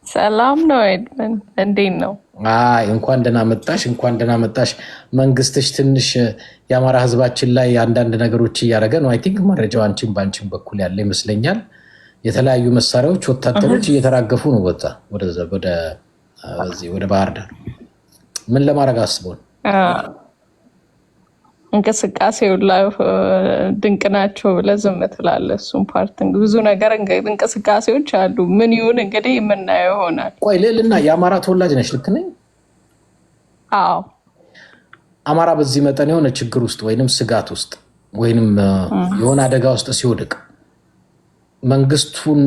ሰላም ነው ኤድመን፣ እንዴት ነው? እንኳን ደህና መጣሽ፣ እንኳን ደህና መጣሽ። መንግስትሽ ትንሽ የአማራ ህዝባችን ላይ አንዳንድ ነገሮች እያደረገ ነው። አይ ቲንክ መረጃው አንቺም በአንቺም በኩል ያለ ይመስለኛል። የተለያዩ መሳሪያዎች፣ ወታደሮች እየተራገፉ ነው ወደ ባህር ዳር። ምን ለማድረግ አስበው? እንቅስቃሴው ላይ ድንቅ ናቸው ብለህ ዝም ትላለህ። እሱም ፓርት ብዙ ነገር እንቅስቃሴዎች አሉ። ምን ይሁን እንግዲህ የምናየው ይሆናል። ቆይ ልዕልና የአማራ ተወላጅ ነች? ልክ ነኝ? አዎ። አማራ በዚህ መጠን የሆነ ችግር ውስጥ ወይንም ስጋት ውስጥ ወይንም የሆነ አደጋ ውስጥ ሲወድቅ መንግስቱን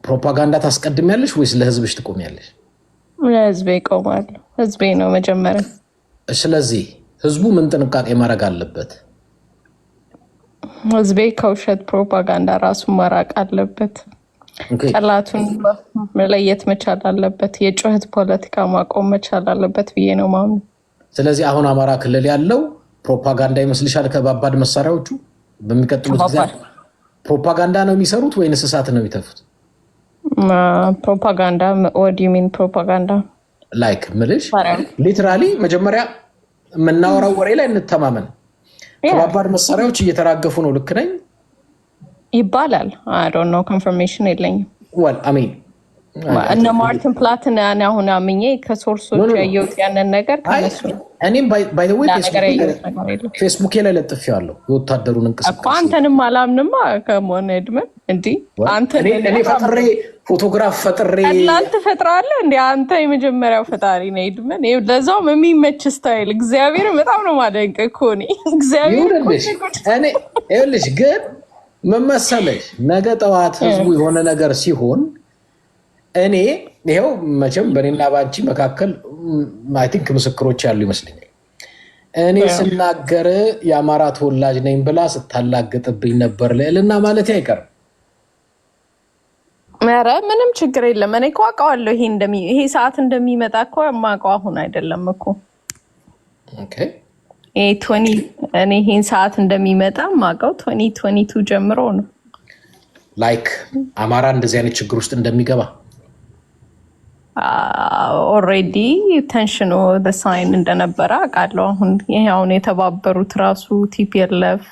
ፕሮፓጋንዳ ታስቀድሚያለሽ ወይስ ለህዝብሽ ትቆሚያለሽ? ለህዝቤ እቆማለሁ። ህዝቤ ነው መጀመሪያ። ስለዚህ ህዝቡ ምን ጥንቃቄ ማድረግ አለበት? ህዝቤ ከውሸት ፕሮፓጋንዳ ራሱን መራቅ አለበት። ጠላቱን መለየት መቻል አለበት። የጩኸት ፖለቲካ ማቆም መቻል አለበት ብዬ ነው ማምነው። ስለዚህ አሁን አማራ ክልል ያለው ፕሮፓጋንዳ ይመስልሻል? ከባባድ መሳሪያዎቹ በሚቀጥሉት ጊዜ ፕሮፓጋንዳ ነው የሚሰሩት ወይንስ እሳት ነው የሚተፉት? ፕሮፓጋንዳ what do you mean ፕሮፓጋንዳ? ላይክ ምልሽ ሊትራሊ መጀመሪያ የምናወራው ወሬ ላይ እንተማመን። ከባባድ መሳሪያዎች እየተራገፉ ነው። ልክ ነኝ ይባላል። I don't know confirmation የለኝም። well I mean እነ ማርቲን ፕላትን አሁን አምኜ ከሶርሶች ያየሁት ያንን ነገር ከነሱ እኔም ባይ ዘ ዌይ ፌስቡክ ላይ ለጥፌዋለሁ የወታደሩን እንቅስቃሴ። አንተንም አላምንማ ከመሆነ ኤድመን እንዲ አንተ እኔ ፈጥሬ ፎቶግራፍ ፈጥሬ እናንተ ፈጥራለህ እንዴ? አንተ የመጀመሪያው ፈጣሪ ነህ ኤድመን። ለዛውም የሚመች ስታይል እግዚአብሔር በጣም ነው ማደንቅ እኮ እኔ እግዚአብሔር እኔ ይኸውልሽ ግን ምን መሰለሽ ነገ ጠዋት ህዝቡ የሆነ ነገር ሲሆን እኔ ይሄው መቼም በእኔና ባንቺ መካከል አይ ቲንክ ምስክሮች ያሉ ይመስለኛል። እኔ ስናገር የአማራ ተወላጅ ነኝ ብላ ስታላግጥብኝ ነበር ልዕልና ማለት አይቀርም። ኧረ ምንም ችግር የለም። እኔ እኮ አውቀዋለሁ ይሄ ሰዓት እንደሚመጣ እኮ የማውቀው አሁን አይደለም እኮ ኦኬ። እኔ ይሄን ሰዓት እንደሚመጣ የማውቀው 2022 ጀምሮ ነው። ላይክ አማራ እንደዚህ አይነት ችግር ውስጥ እንደሚገባ ኦልሬዲ ቴንሽኑ ሳይን እንደነበረ አውቃለሁ። አሁን የተባበሩት ራሱ ቲፒኤልኤፍ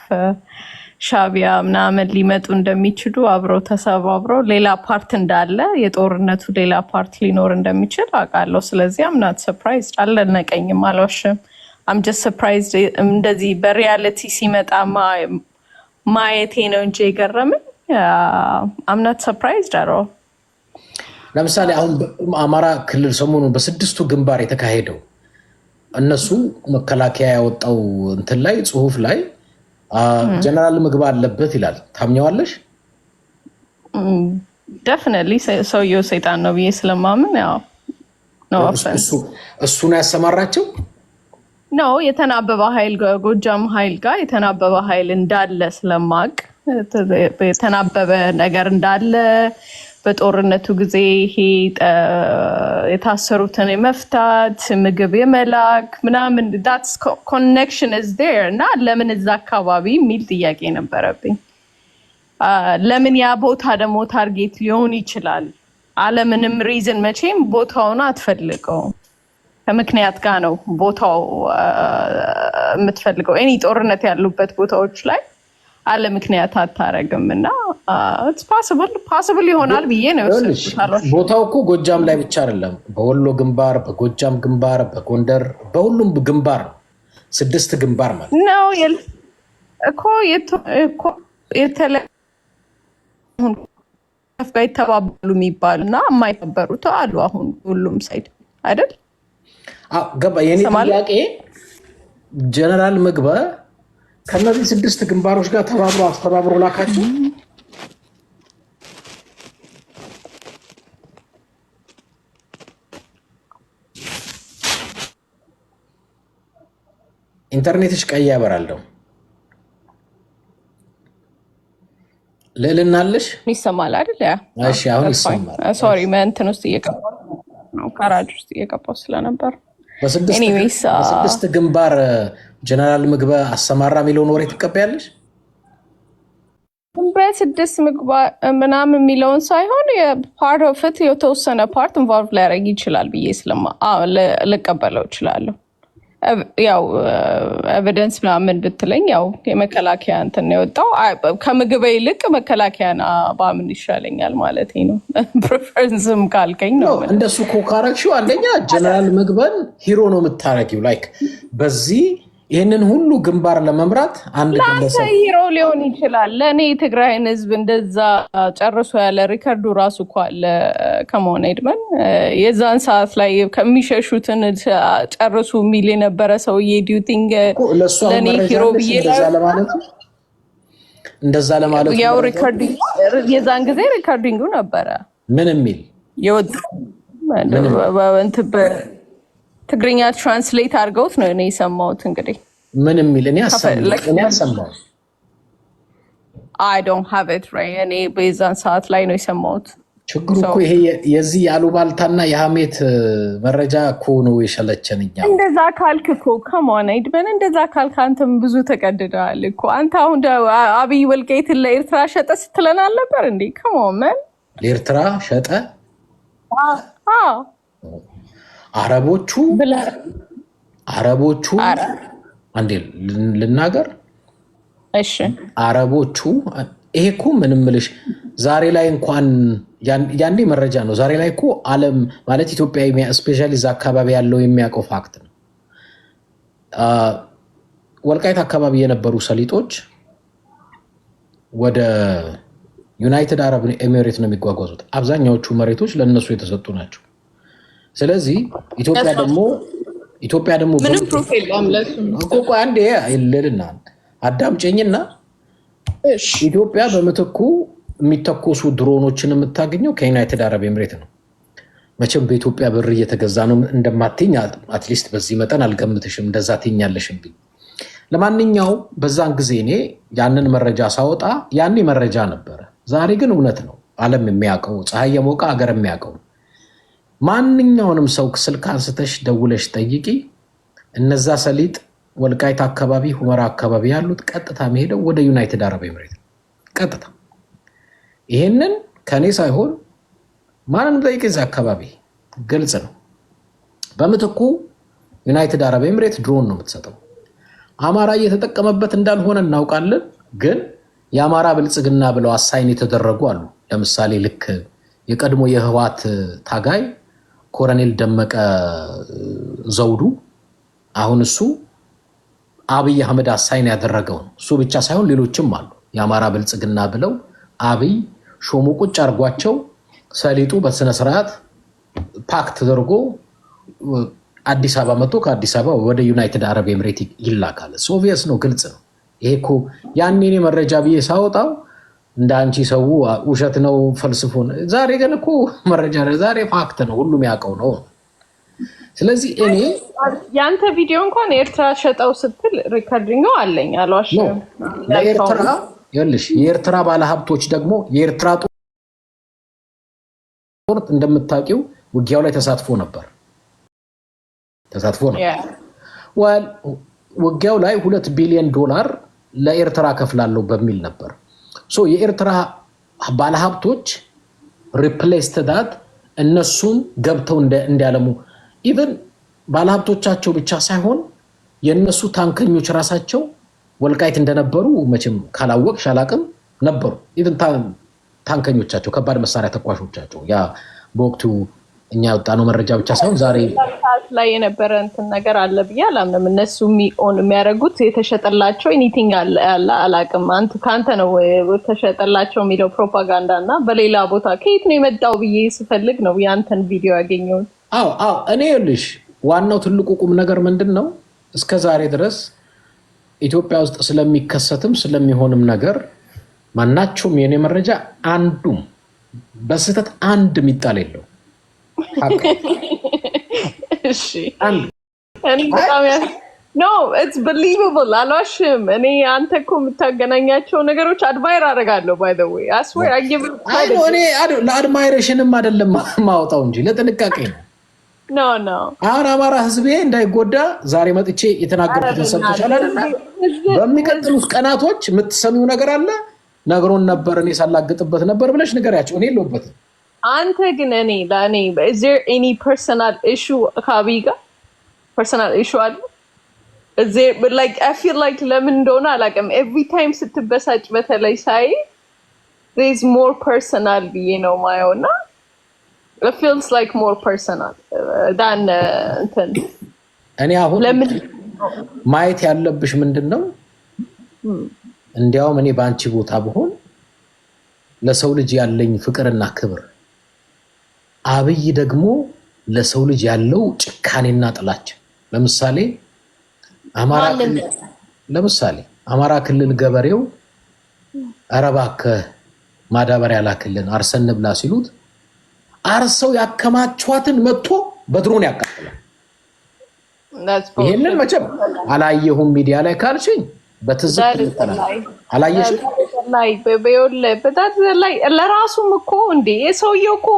ሻቢያ ምናምን ሊመጡ እንደሚችሉ አብረው ተሰባብረው ሌላ ፓርት እንዳለ የጦርነቱ ሌላ ፓርት ሊኖር እንደሚችል አውቃለሁ። ስለዚህ አምናት ሰፕራይዝ አልነቀኝም፣ አልዋሽም። አም ጀስት ሰፕራይዝ እንደዚህ በሪያሊቲ ሲመጣ ማየቴ ነው እንጂ የገረምን አምናት ሰፕራይዝ ዳሮ። ለምሳሌ አሁን አማራ ክልል ሰሞኑን በስድስቱ ግንባር የተካሄደው እነሱ መከላከያ ያወጣው እንትን ላይ ጽሁፍ ላይ ጀነራል ምግብ አለበት ይላል። ታምኘዋለሽ? ደፍነትሊ ሰውየው ሰይጣን ነው ብዬ ስለማምን ያው ነው እሱ ነው ያሰማራቸው ነው የተናበበ ኃይል ጎጃም ኃይል ጋር የተናበበ ኃይል እንዳለ ስለማቅ የተናበበ ነገር እንዳለ በጦርነቱ ጊዜ ይሄ የታሰሩትን የመፍታት ምግብ የመላክ ምናምን that's connection is there እና ለምን እዛ አካባቢ የሚል ጥያቄ ነበረብኝ። ለምን ያ ቦታ ደግሞ ታርጌት ሊሆን ይችላል? አለምንም ሪዝን መቼም ቦታውን አትፈልገው ከምክንያት ጋር ነው ቦታው የምትፈልገው። እኔ ጦርነት ያሉበት ቦታዎች ላይ አለ ምክንያት አታረግም እና ፖሲብል ይሆናል ብዬ ነው የወሰድኩት። ቦታው እኮ ጎጃም ላይ ብቻ አይደለም፣ በወሎ ግንባር፣ በጎጃም ግንባር፣ በጎንደር በሁሉም ግንባር 6 ግንባር ማለት ነው እኮ የተለያዩ ጋር ይተባበሉ የሚባሉ እና የማይተባበሩት አሉ። አሁን ሁሉም ሳይድ አይደል? ገባ። የኔ ጥያቄ ጀነራል ምግበ ከነዚህ 6 ግንባሮች ጋር አስተባብሮ ላካቸው። ኢንተርኔትሽ ቀይ ያበራልው ልዕልናለሽ ይሰማል አይደል? እሺ አሁን ይሰማል። ሶሪ እንትን ውስጥ እየገባሁ ነው፣ ካራጅ ውስጥ እየገባሁ ስለነበር በስድስት ግንባር ጀነራል ምግበ አሰማራ የሚለውን ወሬ ትቀበያለሽ? በስድስት ምግባር ምናምን የሚለውን ሳይሆን ፓርት ኦፍ ኢት የተወሰነ ፓርት ኢንቮልቭ ሊያደርግ ይችላል ብዬ ልቀበለው እችላለሁ። ያው ኤቪደንስ ምናምን ብትለኝ ያው የመከላከያ እንትን ነው የወጣው። ከምግብ ይልቅ መከላከያን ባምን ይሻለኛል ማለት ነው። ፕሬፈረንስም ካልከኝ ነው። እንደሱ እኮ ካረግሽው አንደኛ ጀነራል ምግበን ሂሮ ነው የምታረጊው። ላይክ በዚህ ይህንን ሁሉ ግንባር ለመምራት አንድ ግለሰብ ሂሮ ሊሆን ይችላል። ለእኔ የትግራይን ህዝብ እንደዛ ጨርሶ ያለ ሪከርዱ ራሱ እኮ አለ። ከመሆነ ሄድመን የዛን ሰዓት ላይ ከሚሸሹትን ጨርሱ የሚል የነበረ ሰውዬ ዲዩቲንግ ለእኔ ሂሮ ብዬ እንደዛ ለማለት ያው የዛን ጊዜ ሪከርዲንጉ ነበረ ምን የሚል ትግርኛ ትራንስሌት አድርገውት ነው እኔ የሰማሁት። እንግዲህ ምን የሚል እኔ አሰማሁት። I don't have it right። እኔ በዛን ሰዓት ላይ ነው የሰማሁት። ችግሩ እኮ ይሄ የዚህ ያሉባልታና የሐሜት መረጃ እኮ ነው የሸለቸንኛ። እንደዛ ካልክ እኮ ከመሆነ ይድበን እንደዛ ካልክ አንተም ብዙ ተቀድደዋል እኮ። አንተ አሁን አብይ ወልቃይትን ለኤርትራ ሸጠ ስትለን አልነበር እንዴ? ከመሆነ ለኤርትራ ሸጠ? አረቦቹ አንዴ ልናገር። እሺ አረቦቹ ይሄ እኮ ምንም ልሽ ዛሬ ላይ እንኳን ያንዴ መረጃ ነው። ዛሬ ላይ እኮ ዓለም ማለት ኢትዮጵያ ስፔሻሊ እዛ አካባቢ ያለው የሚያውቀው ፋክት ነው። ወልቃይት አካባቢ የነበሩ ሰሊጦች ወደ ዩናይትድ አረብ ኤሚሬት ነው የሚጓጓዙት። አብዛኛዎቹ መሬቶች ለእነሱ የተሰጡ ናቸው። ስለዚህ ኢትዮጵያ ደግሞ ምንም ፕሩፍ የለም ለሱ እኮ አንዴ ይልልና አዳምጪኝና ኢትዮጵያ በመተኩ የሚተኮሱ ድሮኖችን የምታገኘው ከዩናይትድ አረብ ኤሚሬት ነው። መቼም በኢትዮጵያ ብር እየተገዛ ነው እንደማትኝ አትሊስት በዚህ መጠን አልገምትሽም። እንደዛ ትኛለሽም። ለማንኛውም በዛን ጊዜ እኔ ያንን መረጃ ሳወጣ ያኔ መረጃ ነበረ። ዛሬ ግን እውነት ነው። ዓለም የሚያውቀው ፀሐይ የሞቀ ሀገር የሚያውቀው ማንኛውንም ሰው ስልክ አንስተሽ ደውለሽ ጠይቂ። እነዛ ሰሊጥ ወልቃይት አካባቢ ሁመራ አካባቢ ያሉት ቀጥታ መሄደው ወደ ዩናይትድ አረብ ኤሚሬት ቀጥታ። ይሄንን ከኔ ሳይሆን ማንንም ጠይቂ፣ እዛ አካባቢ ግልጽ ነው። በምትኩ ዩናይትድ አረብ ኤሚሬት ድሮን ነው የምትሰጠው። አማራ እየተጠቀመበት እንዳልሆነ እናውቃለን። ግን የአማራ ብልጽግና ብለው አሳይን የተደረጉ አሉ። ለምሳሌ ልክ የቀድሞ የህወሓት ታጋይ ኮሎኔል ደመቀ ዘውዱ አሁን እሱ አብይ አህመድ አሳይን ያደረገው ነው። እሱ ብቻ ሳይሆን ሌሎችም አሉ የአማራ ብልጽግና ብለው አብይ ሾሞ ቁጭ አድርጓቸው ሰሊጡ በስነ ስርዓት ፓክት ተደርጎ አዲስ አበባ መጥቶ ከአዲስ አበባ ወደ ዩናይትድ አረብ ኤሚሬት ይላካል። ኦብቪየስ ነው፣ ግልጽ ነው። ይሄ እኮ ያኔ መረጃ ብዬ ሳወጣው እንደ አንቺ ሰው ውሸት ነው ፈልስፎ ነው። ዛሬ ግን እኮ መረጃ ዛሬ ፋክት ነው፣ ሁሉም ያውቀው ነው። ስለዚህ እኔ ያንተ ቪዲዮ እንኳን ኤርትራ ሸጠው ስትል ሪከርዲንግ አለኝ አልዋሽም። ለኤርትራ ይኸውልሽ የኤርትራ ባለሀብቶች ደግሞ የኤርትራ ጦር እንደምታውቂው ውጊያው ላይ ተሳትፎ ነበር። ውጊያው ላይ $2 ቢሊዮን ለኤርትራ ከፍላለሁ በሚል ነበር። የኤርትራ ባለሀብቶች ሪፕሌስ ተዳት እነሱን ገብተው እንዲያለሙ ኢቨን ባለሀብቶቻቸው ብቻ ሳይሆን የእነሱ ታንከኞች ራሳቸው ወልቃይት እንደነበሩ መቼም ካላወቅሽ አላቅም ነበሩ። ኢቨን ታንከኞቻቸው ከባድ መሳሪያ ተኳሾቻቸው ያ በወቅቱ እኛ ያወጣነው መረጃ ብቻ ሳይሆን ዛሬ ላይ የነበረ እንትን ነገር አለ ብዬ አላምንም። እነሱ የሚያደርጉት የተሸጠላቸው ኤኒቲንግ አለ አላቅም። ከአንተ ነው የተሸጠላቸው የሚለው ፕሮፓጋንዳ እና በሌላ ቦታ ከየት ነው የመጣው ብዬ ስፈልግ ነው ያንተን ቪዲዮ ያገኘሁት። አዎ እኔ ይኸውልሽ ዋናው ትልቁ ቁም ነገር ምንድን ነው እስከ ዛሬ ድረስ ኢትዮጵያ ውስጥ ስለሚከሰትም ስለሚሆንም ነገር ማናቸውም የኔ መረጃ አንዱም በስህተት አንድ የሚጣል የለው። እሺ ኖ ኢትስ ቢሊቨብል አልዋሽም። እኔ አንተ እኮ የምታገናኛቸው ነገሮች አድማይር አደርጋለሁ። ባይ ዘ ዌይ አይ ስዌር አይ ጊቭ እኔ ለአድማይሬሽንም አይደለም ማውጣው እንጂ ለጥንቃቄ ነው። ኖ አሁን አማራ ህዝቤ እንዳይጎዳ ዛሬ መጥቼ የተናገርኩትን ሰምተሻል አይደል? በሚቀጥሉት ቀናቶች የምትሰሚው ነገር አለ። ነግሮን ነበር እኔ ሳላግጥበት ነበር ብለሽ ንገሪያቸው። እኔ የለሁበትም። አንተ ግን ለእኔ is there any personal issue ከአብይ ጋር personal issue አለ? is there but like I feel like ለምን እንደሆነ አላውቅም every time ስትበሳጭ በተለይ ሳይ there is more personal ብዬ ነው የማየው እና it feels like more personal than እንትን እኔ አሁን ለምን ማየት ያለብሽ ምንድነው እንዲያውም እኔ ባንቺ ቦታ ብሆን ለሰው ልጅ ያለኝ ፍቅርና ክብር አብይ ደግሞ ለሰው ልጅ ያለው ጭካኔና ጥላቻ አማራ ክልል ገበሬው አረባከ ማዳበሪያ ላክልን አርሰን ብላ ሲሉት አርሰው ያከማቿትን መጥቶ በድሮን ያቃጥላል። ይሄንን መቼም አላየሁም ሚዲያ ላይ ካልሽኝ በትዝብት አላየሽ ላይ በበየለ በታት ላይ ለራሱም እኮ እንዴ የሰውየው እኮ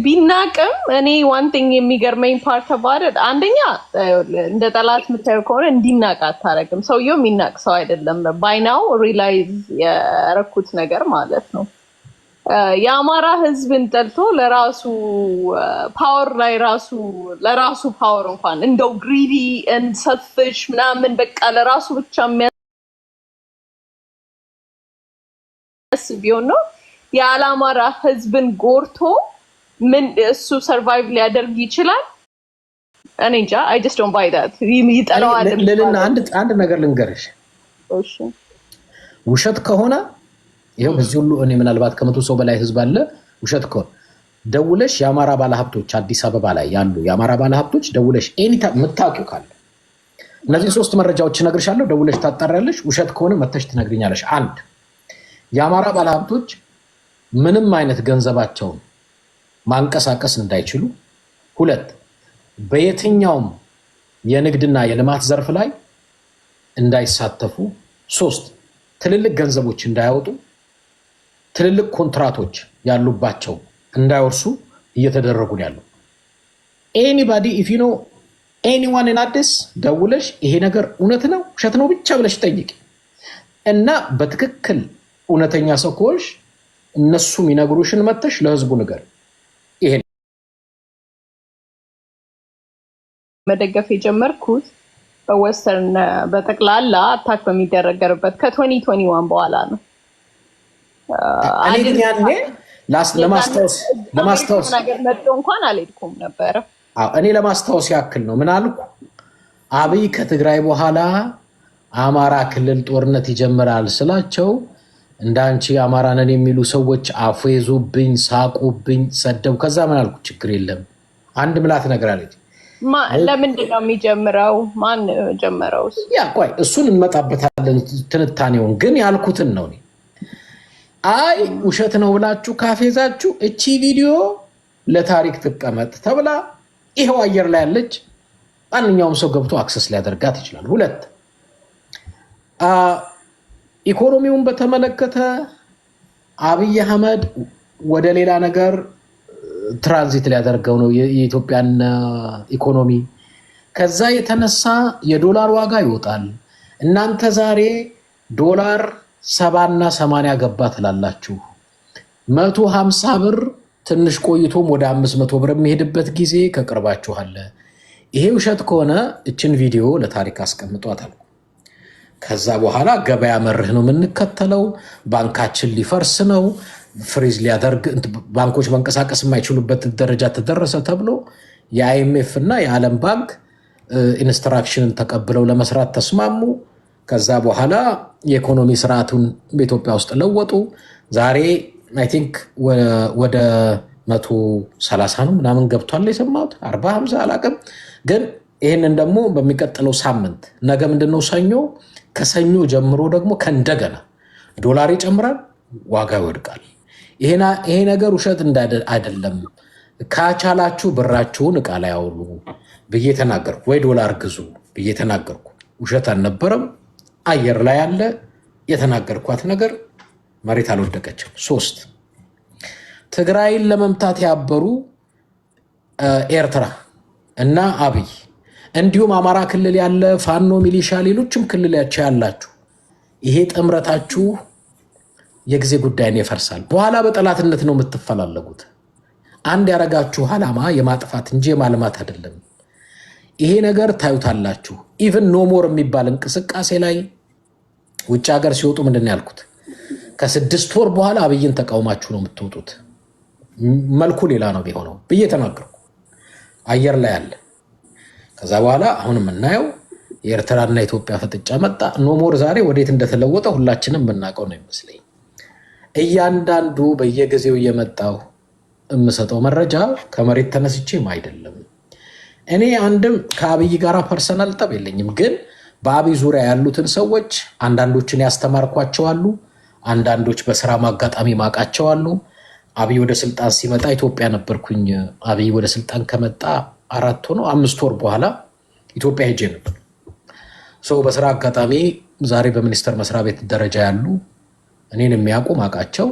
ቢናቅም እኔ ዋን ቲንግ የሚገርመኝ ፓርት አባረድ አንደኛ እንደ ጠላት የምታየው ከሆነ እንዲናቅ አታረግም። ሰውየው የሚናቅ ሰው አይደለም። ባይናው ሪላይዝ ያረኩት ነገር ማለት ነው። የአማራ ህዝብን ጠልቶ ለራሱ ፓወር ላይ ለራሱ ፓወር እንኳን እንደው ግሪዲ and selfish ምናምን በቃ ለራሱ ብቻ የሚያስብ ቢሆን ነው የአማራ ህዝብን ጎርቶ ምን እሱ ሰርቫይቭ ሊያደርግ ይችላል? እኔ እንጃ I just don't buy that ይጠላዋል። ለልና አንድ ነገር ልንገርሽ። እሺ ውሸት ከሆነ ይሄው በዚህ ሁሉ እኔ ምናልባት ከመቶ ሰው በላይ ህዝብ አለ ውሸት ከሆነ ደውለሽ የአማራ ባለሀብቶች አዲስ አበባ ላይ ያሉ የአማራ ባለሀብቶች ደውለሽ ኤኒታ መታወቂው ካለ እነዚህ ሶስት መረጃዎች እነግርሻለሁ። ደውለሽ ታጣራለሽ። ውሸት ከሆነ መተሽ ትነግሪኛለሽ። አንድ የአማራ ባለሀብቶች ምንም አይነት ገንዘባቸውን ማንቀሳቀስ እንዳይችሉ፣ ሁለት በየትኛውም የንግድና የልማት ዘርፍ ላይ እንዳይሳተፉ፣ ሶስት ትልልቅ ገንዘቦች እንዳያወጡ፣ ትልልቅ ኮንትራቶች ያሉባቸው እንዳይወርሱ እየተደረጉ ያለው ኤኒባዲ ኢፍ ዩ ኖ ኤኒዋን ኢን አዲስ ደውለሽ ይሄ ነገር እውነት ነው ውሸት ነው ብቻ ብለሽ ጠይቂ እና በትክክል እውነተኛ ሰው ከሆንሽ እነሱ የሚነግሩሽን መተሽ ለህዝቡ ነገር ይሄ መደገፍ የጀመርኩት በወስተርን በጠቅላላ አታክ በሚደረገርበት ከ2021 በኋላ ነው። እኔ ግን ያኔ ለማስታወስ ነገር መጥቶ እንኳን አልሄድኩም ነበር። እኔ ለማስታወስ ያክል ነው ምን አልኩ፣ አብይ ከትግራይ በኋላ አማራ ክልል ጦርነት ይጀምራል ስላቸው እንዳንቺ አማራ ነን የሚሉ ሰዎች አፈዙብኝ፣ ሳቁብኝ፣ ሰደው። ከዛ ምን አልኩ፣ ችግር የለም አንድ ምላት ነገር አለች። ለምንድን ነው የሚጀምረው? ማን ጀመረው? ያ ቆይ እሱን እንመጣበታለን ትንታኔውን። ግን ያልኩትን ነው እኔ አይ ውሸት ነው ብላችሁ ካፌዛችሁ እቺ ቪዲዮ ለታሪክ ትቀመጥ ተብላ ይሄው አየር ላይ ያለች ማንኛውም ሰው ገብቶ አክሰስ ሊያደርጋት ይችላል። ሁለት ኢኮኖሚውን በተመለከተ አብይ አህመድ ወደ ሌላ ነገር ትራንዚት ሊያደርገው ነው የኢትዮጵያን ኢኮኖሚ። ከዛ የተነሳ የዶላር ዋጋ ይወጣል። እናንተ ዛሬ ዶላር 70 እና 80 ገባ ትላላችሁ። 150 ብር ትንሽ ቆይቶም ወደ 500 ብር የሚሄድበት ጊዜ ከቅርባችሁ አለ። ይሄ ውሸት ከሆነ እችን ቪዲዮ ለታሪክ አስቀምጧታል። ከዛ በኋላ ገበያ መርህ ነው የምንከተለው፣ ባንካችን ሊፈርስ ነው፣ ፍሪዝ ሊያደርግ ባንኮች መንቀሳቀስ የማይችሉበት ደረጃ ተደረሰ ተብሎ የአይኤምኤፍ እና የዓለም ባንክ ኢንስትራክሽንን ተቀብለው ለመስራት ተስማሙ። ከዛ በኋላ የኢኮኖሚ ስርዓቱን በኢትዮጵያ ውስጥ ለወጡ። ዛሬ አይ ቲንክ ወደ 130 ነው ምናምን ገብቷል የሰማሁት 40-50 አላውቅም። ግን ይህንን ደግሞ በሚቀጥለው ሳምንት ነገ ምንድነው ሰኞ፣ ከሰኞ ጀምሮ ደግሞ ከእንደገና ዶላር ይጨምራል፣ ዋጋ ይወድቃል። ይሄ ነገር ውሸት አይደለም። ካቻላችሁ ብራችሁን እቃ ላይ አውሉ ብዬ ተናገርኩ፣ ወይ ዶላር ግዙ ብዬ ተናገርኩ። ውሸት አልነበረም። አየር ላይ ያለ የተናገርኳት ነገር መሬት አልወደቀችም። 3 ትግራይን ለመምታት ያበሩ ኤርትራ እና አብይ እንዲሁም አማራ ክልል ያለ ፋኖ ሚሊሻ፣ ሌሎችም ክልላቸው ያላችሁ ይሄ ጥምረታችሁ የጊዜ ጉዳይ ነው፣ ይፈርሳል። በኋላ በጠላትነት ነው የምትፈላለጉት። አንድ ያረጋችሁ ዓላማ የማጥፋት እንጂ የማልማት አይደለም። ይሄ ነገር ታዩታላችሁ። ኢቭን ኖሞር የሚባል እንቅስቃሴ ላይ ውጭ ሀገር ሲወጡ ምንድን ያልኩት ከ6 ወር በኋላ አብይን ተቃውማችሁ ነው የምትወጡት፣ መልኩ ሌላ ነው ቢሆነው ብዬ ተናገርኩ። አየር ላይ አለ። ከዛ በኋላ አሁን የምናየው የኤርትራና ኢትዮጵያ ፍጥጫ መጣ። ኖሞር ዛሬ ወዴት እንደተለወጠ ሁላችንም የምናውቀው ነው ይመስለኝ። እያንዳንዱ በየጊዜው እየመጣው የምሰጠው መረጃ ከመሬት ተነስቼም አይደለም። እኔ አንድም ከአብይ ጋር ፐርሰናል ጠብ የለኝም፣ ግን በአብይ ዙሪያ ያሉትን ሰዎች አንዳንዶችን ያስተማርኳቸው አሉ፣ አንዳንዶች በስራ ማጋጣሚ ማቃቸው አሉ። አብይ ወደ ስልጣን ሲመጣ ኢትዮጵያ ነበርኩኝ። አብይ ወደ ስልጣን ከመጣ 4 ሆኖ 5 ወር በኋላ ኢትዮጵያ ሄጄ ነበር። ሰው በስራ አጋጣሚ ዛሬ በሚኒስቴር መስሪያ ቤት ደረጃ ያሉ እኔን የሚያውቁ ማቃቸው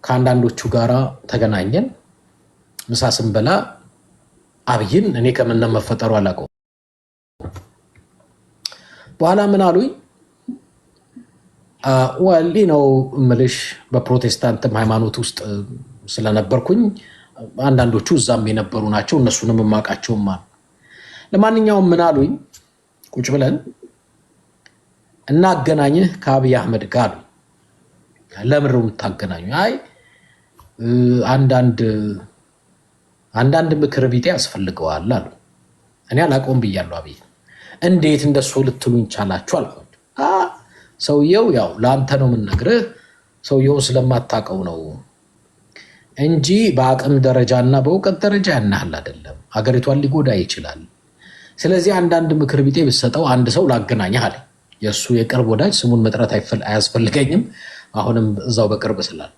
ከአንዳንዶቹ ጋራ ተገናኘን። ምሳ ስንበላ አብይን እኔ ከምን መፈጠሩ አላውቀውም። በኋላ ምን አሉኝ፣ ወሊ ነው እምልሽ በፕሮቴስታንትም ሃይማኖት ውስጥ ስለነበርኩኝ አንዳንዶቹ እዛም የነበሩ ናቸው፣ እነሱንም የማውቃቸውም አሉ። ለማንኛውም ምን አሉኝ፣ ቁጭ ብለን እናገናኝህ ከአብይ አህመድ ጋር። ለምን ነው የምታገናኙ? አይ አንዳንድ ምክር ቢጤ ያስፈልገዋል አሉ። እኔ አላውቀውም ብያለሁ። አብይ እንዴት እንደሱ ልትሉኝ ቻላችሁ አልኳቸው። ሰውየው ያው ለአንተ ነው የምንነግርህ፣ ሰውየውን ስለማታውቀው ነው እንጂ በአቅም ደረጃ እና በእውቀት ደረጃ ያናህል አይደለም። ሀገሪቷን ሊጎዳ ይችላል። ስለዚህ አንዳንድ ምክር ቢጤ ብትሰጠው አንድ ሰው ላገናኝህ አለ። የእሱ የቅርብ ወዳጅ ስሙን መጥራት አያስፈልገኝም። አሁንም እዛው በቅርብ ስላል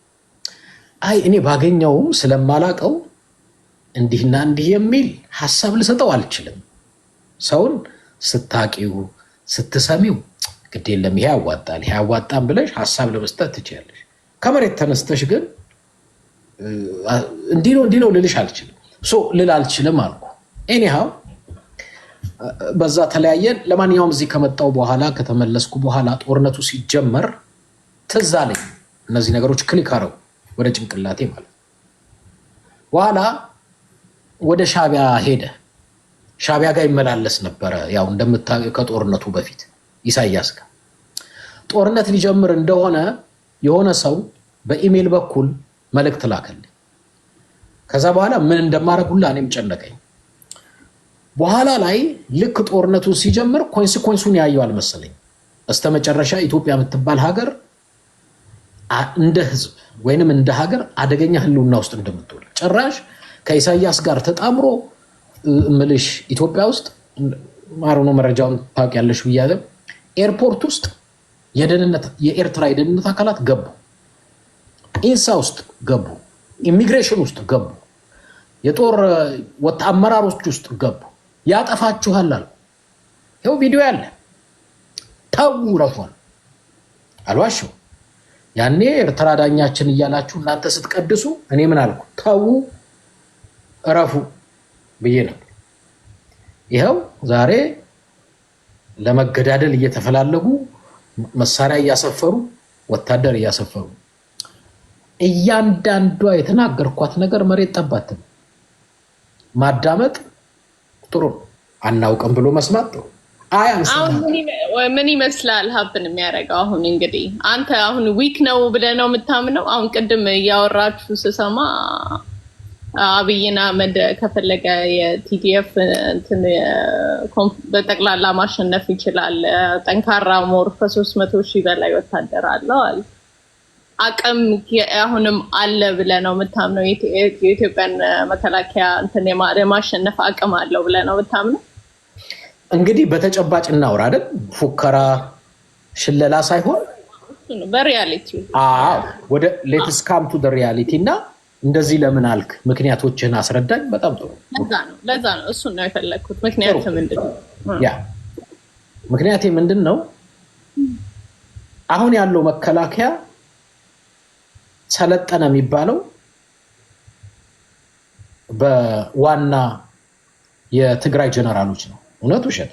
አይ እኔ ባገኘውም ስለማላቀው እንዲህና እንዲህ የሚል ሀሳብ ልሰጠው አልችልም። ሰውን ስታቂው ስትሰሚው ግድ የለም ይሄ ያዋጣል ይሄ ያዋጣም ብለሽ ሀሳብ ለመስጠት ትችያለሽ። ከመሬት ተነስተሽ ግን እንዲህ ነው ልልሽ አልችልም። ልል አልችልም አልኩ። ኤኒሃው በዛ ተለያየን። ለማንኛውም እዚህ ከመጣው በኋላ ከተመለስኩ በኋላ ጦርነቱ ሲጀመር ትዝ አለኝ። እነዚህ ነገሮች ክሊክ አረው ወደ ጭንቅላቴ ማለት በኋላ ወደ ሻቢያ ሄደ። ሻቢያ ጋር ይመላለስ ነበረ። ያው እንደምታውቀው ከጦርነቱ በፊት ኢሳያስ ጋር ጦርነት ሊጀምር እንደሆነ የሆነ ሰው በኢሜል በኩል መልእክት ላከልኝ። ከዛ በኋላ ምን እንደማደርጉላ እኔም ጨነቀኝ። በኋላ ላይ ልክ ጦርነቱን ሲጀምር ኮንሲኮንሱን ያየው አልመሰለኝ። በስተመጨረሻ ኢትዮጵያ የምትባል ሀገር እንደ ህዝብ ወይንም እንደ ሀገር አደገኛ ህልውና ውስጥ እንደምትውል ጭራሽ ከኢሳያስ ጋር ተጣምሮ ምልሽ ኢትዮጵያ ውስጥ ማሩኖ መረጃውን ታውቂያለሽ ብያለሁ። ኤርፖርት ውስጥ የኤርትራ የደህንነት አካላት ገቡ፣ ኢንሳ ውስጥ ገቡ፣ ኢሚግሬሽን ውስጥ ገቡ፣ የጦር አመራሮች ውስጥ ገቡ። ያጠፋችኋል አሉ። ይኸው ቪዲዮ ያለ ተው ረፏል አልዋሽው። ያኔ ኤርትራ ዳኛችን እያላችሁ እናንተ ስትቀድሱ እኔ ምን አልኩ? ተው እረፉ ብዬ ነበር። ይኸው ዛሬ ለመገዳደል እየተፈላለጉ መሳሪያ እያሰፈሩ ወታደር እያሰፈሩ እያንዳንዷ የተናገርኳት ነገር መሬት ጠባትም ማዳመጥ ጥሩ አናውቅም ብሎ መስማት ጥሩ። ምን ይመስላል ሀብን የሚያደርገው? አሁን እንግዲህ አንተ አሁን ዊክ ነው ብለህ ነው የምታምነው? አሁን ቅድም እያወራችሁ ስሰማ አብይና አህመድ ከፈለገ የቲዲኤፍ እንትን በጠቅላላ ማሸነፍ ይችላል፣ ጠንካራ ሞር ከ300,000 በላይ ወታደር አለው አለ። አቅም አሁንም አለ ብለህ ነው የምታምነው? የኢትዮጵያን መከላከያ እንትን የማሸነፍ አቅም አለው ብለህ ነው የምታምነው? እንግዲህ በተጨባጭ እናውራ አይደል? ፉከራ ሽለላ ሳይሆን በሪያሊቲ ወደ ሌትስ ካም ቱ ሪያሊቲ እና እንደዚህ ለምን አልክ? ምክንያቶችህን አስረዳኝ። በጣም ጥሩ። ለዛ ነው እሱን ነው የፈለግኩት። ምክንያት ምንድን ነው? ምክንያቴ ምንድን ነው? አሁን ያለው መከላከያ ሰለጠነ የሚባለው በዋና የትግራይ ጀነራሎች ነው። እውነት ውሸት?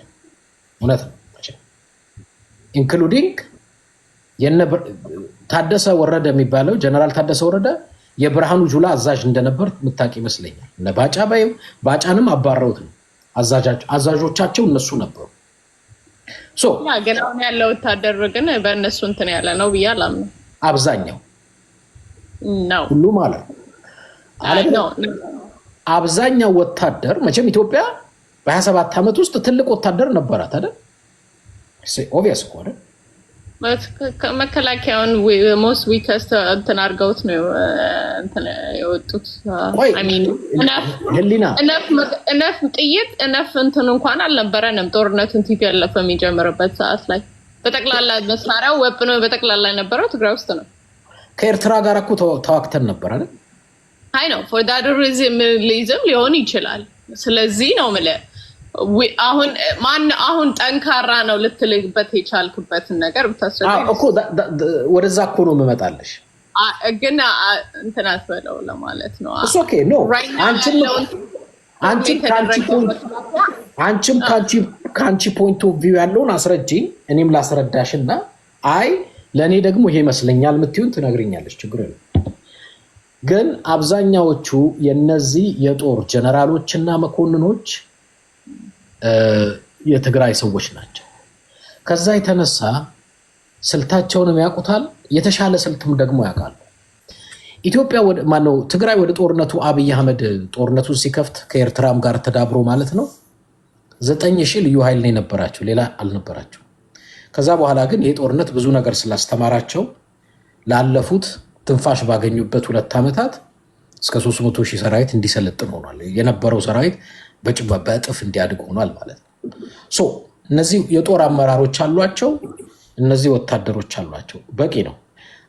እውነት ነው። ኢንክሉዲንግ ታደሰ ወረደ የሚባለው ጀነራል ታደሰ ወረደ የብርሃኑ ጁላ አዛዥ እንደነበር ምታቂ ይመስለኛል። እነ ባጫንም አባረውት ነው አዛዦቻቸው እነሱ ነበሩ። ግን አሁን ያለው ወታደር ግን በእነሱ እንትን ያለ ነው ብዬ አላምነው። አብዛኛው ነው ሁሉ ማለት ነው። አብዛኛው ወታደር መቼም ኢትዮጵያ በ27 ዓመት ውስጥ ትልቅ ወታደር ነበራት አይደል? ኦብቪየስ እኮ አይደል? መከላከያውን ሞስት ዊከስት እንትን አድርገውት ነው እንትን የወጡት። እነፍ ጥይት እነፍ እንትን እንኳን አልነበረንም። ጦርነቱን ቲፒኤልኤፍ የሚጀምርበት ሰዓት ላይ በጠቅላላ መሳሪያው ወብኖ በጠቅላላ የነበረው ትግራይ ውስጥ ነው። ከኤርትራ ጋር እኮ ተዋክተን ነበር አይደል? አይ ነው ፎር ዳት ሪዝም ሊሆን ይችላል። ስለዚህ ነው የምልህ አሁን ጠንካራ ነው ልትልበት የቻልክበትን ነገር ብታስረዳኝ እኮ ወደዛ እኮ ነው የምመጣልሽ። ግን እንትን አትበለው ለማለት ነው። ኦኬ ኖ አንቺም ከአንቺ ፖይንት ኦፍ ቪው ያለውን አስረጅኝ፣ እኔም ላስረዳሽ እና አይ ለእኔ ደግሞ ይሄ ይመስለኛል የምትይውን ትነግርኛለች። ችግር የለም። ግን አብዛኛዎቹ የነዚህ የጦር ጀነራሎችና መኮንኖች የትግራይ ሰዎች ናቸው። ከዛ የተነሳ ስልታቸውንም ያውቁታል፣ የተሻለ ስልትም ደግሞ ያውቃሉ። ኢትዮጵያ ማነው ትግራይ ወደ ጦርነቱ አብይ አህመድ ጦርነቱን ሲከፍት ከኤርትራም ጋር ተዳብሮ ማለት ነው 9,000 ልዩ ኃይል ነው የነበራቸው፣ ሌላ አልነበራቸው። ከዛ በኋላ ግን ይህ ጦርነት ብዙ ነገር ስላስተማራቸው ላለፉት ትንፋሽ ባገኙበት 2 ዓመታት እስከ 300,000 ሰራዊት እንዲሰለጥን ሆኗል። የነበረው ሰራዊት በእጥፍ እንዲያድግ ሆኗል ማለት ነው። እነዚህ የጦር አመራሮች አሏቸው፣ እነዚህ ወታደሮች አሏቸው። በቂ ነው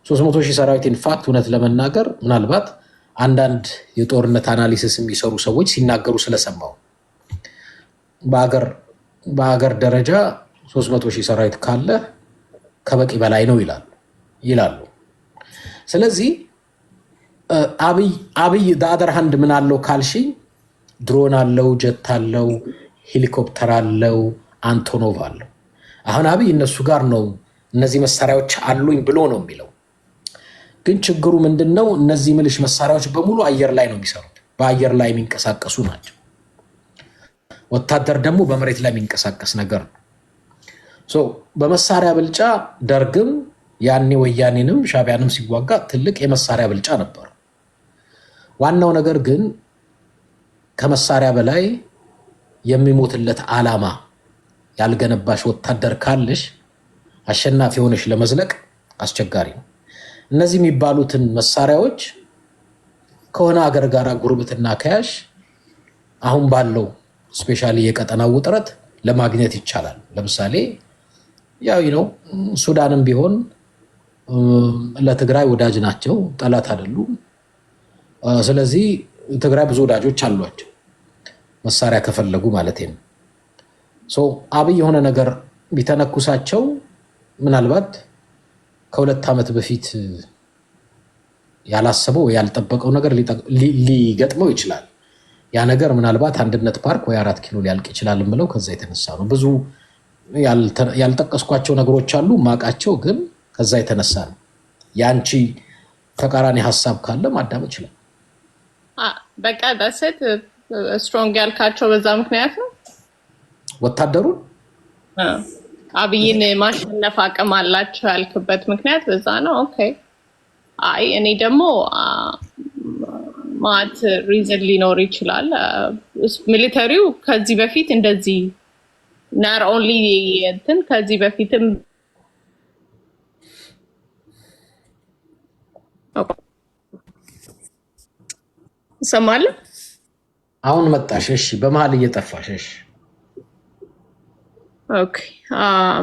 300,000 ሰራዊት። ኢንፋክት እውነት ለመናገር ምናልባት አንዳንድ የጦርነት አናሊሲስ የሚሰሩ ሰዎች ሲናገሩ ስለሰማው በአገር ደረጃ 300,000 ሰራዊት ካለ ከበቂ በላይ ነው ይላሉ። ስለዚህ አብይ በአደር ሃንድ ምን አለው ካልሽኝ ድሮን አለው፣ ጀት አለው፣ ሄሊኮፕተር አለው፣ አንቶኖቭ አለው። አሁን አብይ እነሱ ጋር ነው እነዚህ መሳሪያዎች አሉኝ ብሎ ነው የሚለው። ግን ችግሩ ምንድነው? እነዚህ ምልሽ መሳሪያዎች በሙሉ አየር ላይ ነው የሚሰሩት፣ በአየር ላይ የሚንቀሳቀሱ ናቸው። ወታደር ደግሞ በመሬት ላይ የሚንቀሳቀስ ነገር ነው። በመሳሪያ ብልጫ ደርግም ያኔ ወያኔንም ሻቢያንም ሲዋጋ ትልቅ የመሳሪያ ብልጫ ነበር። ዋናው ነገር ግን ከመሳሪያ በላይ የሚሞትለት ዓላማ ያልገነባሽ ወታደር ካለሽ አሸናፊ ሆነሽ ለመዝለቅ አስቸጋሪ ነው። እነዚህ የሚባሉትን መሳሪያዎች ከሆነ ሀገር ጋር ጉርብትና ከያሽ አሁን ባለው ስፔሻሊ የቀጠናው ውጥረት ለማግኘት ይቻላል። ለምሳሌ ያው ነው ሱዳንም ቢሆን ለትግራይ ወዳጅ ናቸው፣ ጠላት አይደሉም። ስለዚህ ትግራይ ብዙ ወዳጆች አሏቸው መሳሪያ ከፈለጉ ማለት ነው። አብይ የሆነ ነገር ቢተነኩሳቸው ምናልባት ከ2 ዓመት በፊት ያላሰበው ያልጠበቀው ነገር ሊገጥመው ይችላል። ያ ነገር ምናልባት አንድነት ፓርክ ወይ 4 ኪሎ ሊያልቅ ይችላል ብለው ከዛ የተነሳ ነው። ብዙ ያልጠቀስኳቸው ነገሮች አሉ ማቃቸው፣ ግን ከዛ የተነሳ ነው። ያንቺ ተቃራኒ ሀሳብ ካለ ማዳመጥ ይችላል። በቃ ዳሰት ስትሮንግ ያልካቸው በዛ ምክንያት ነው። ወታደሩን አብይን ማሸነፍ አቅም አላቸው ያልክበት ምክንያት በዛ ነው። ኦኬ አይ እኔ ደግሞ ማት ሪዝን ሊኖር ይችላል። ሚሊተሪው ከዚህ በፊት እንደዚህ ናት ኦንሊ እንትን ከዚህ በፊትም ሰማለ። አሁን መጣሽ? እሺ፣ በመሀል እየጠፋሽ። እሺ ኦኬ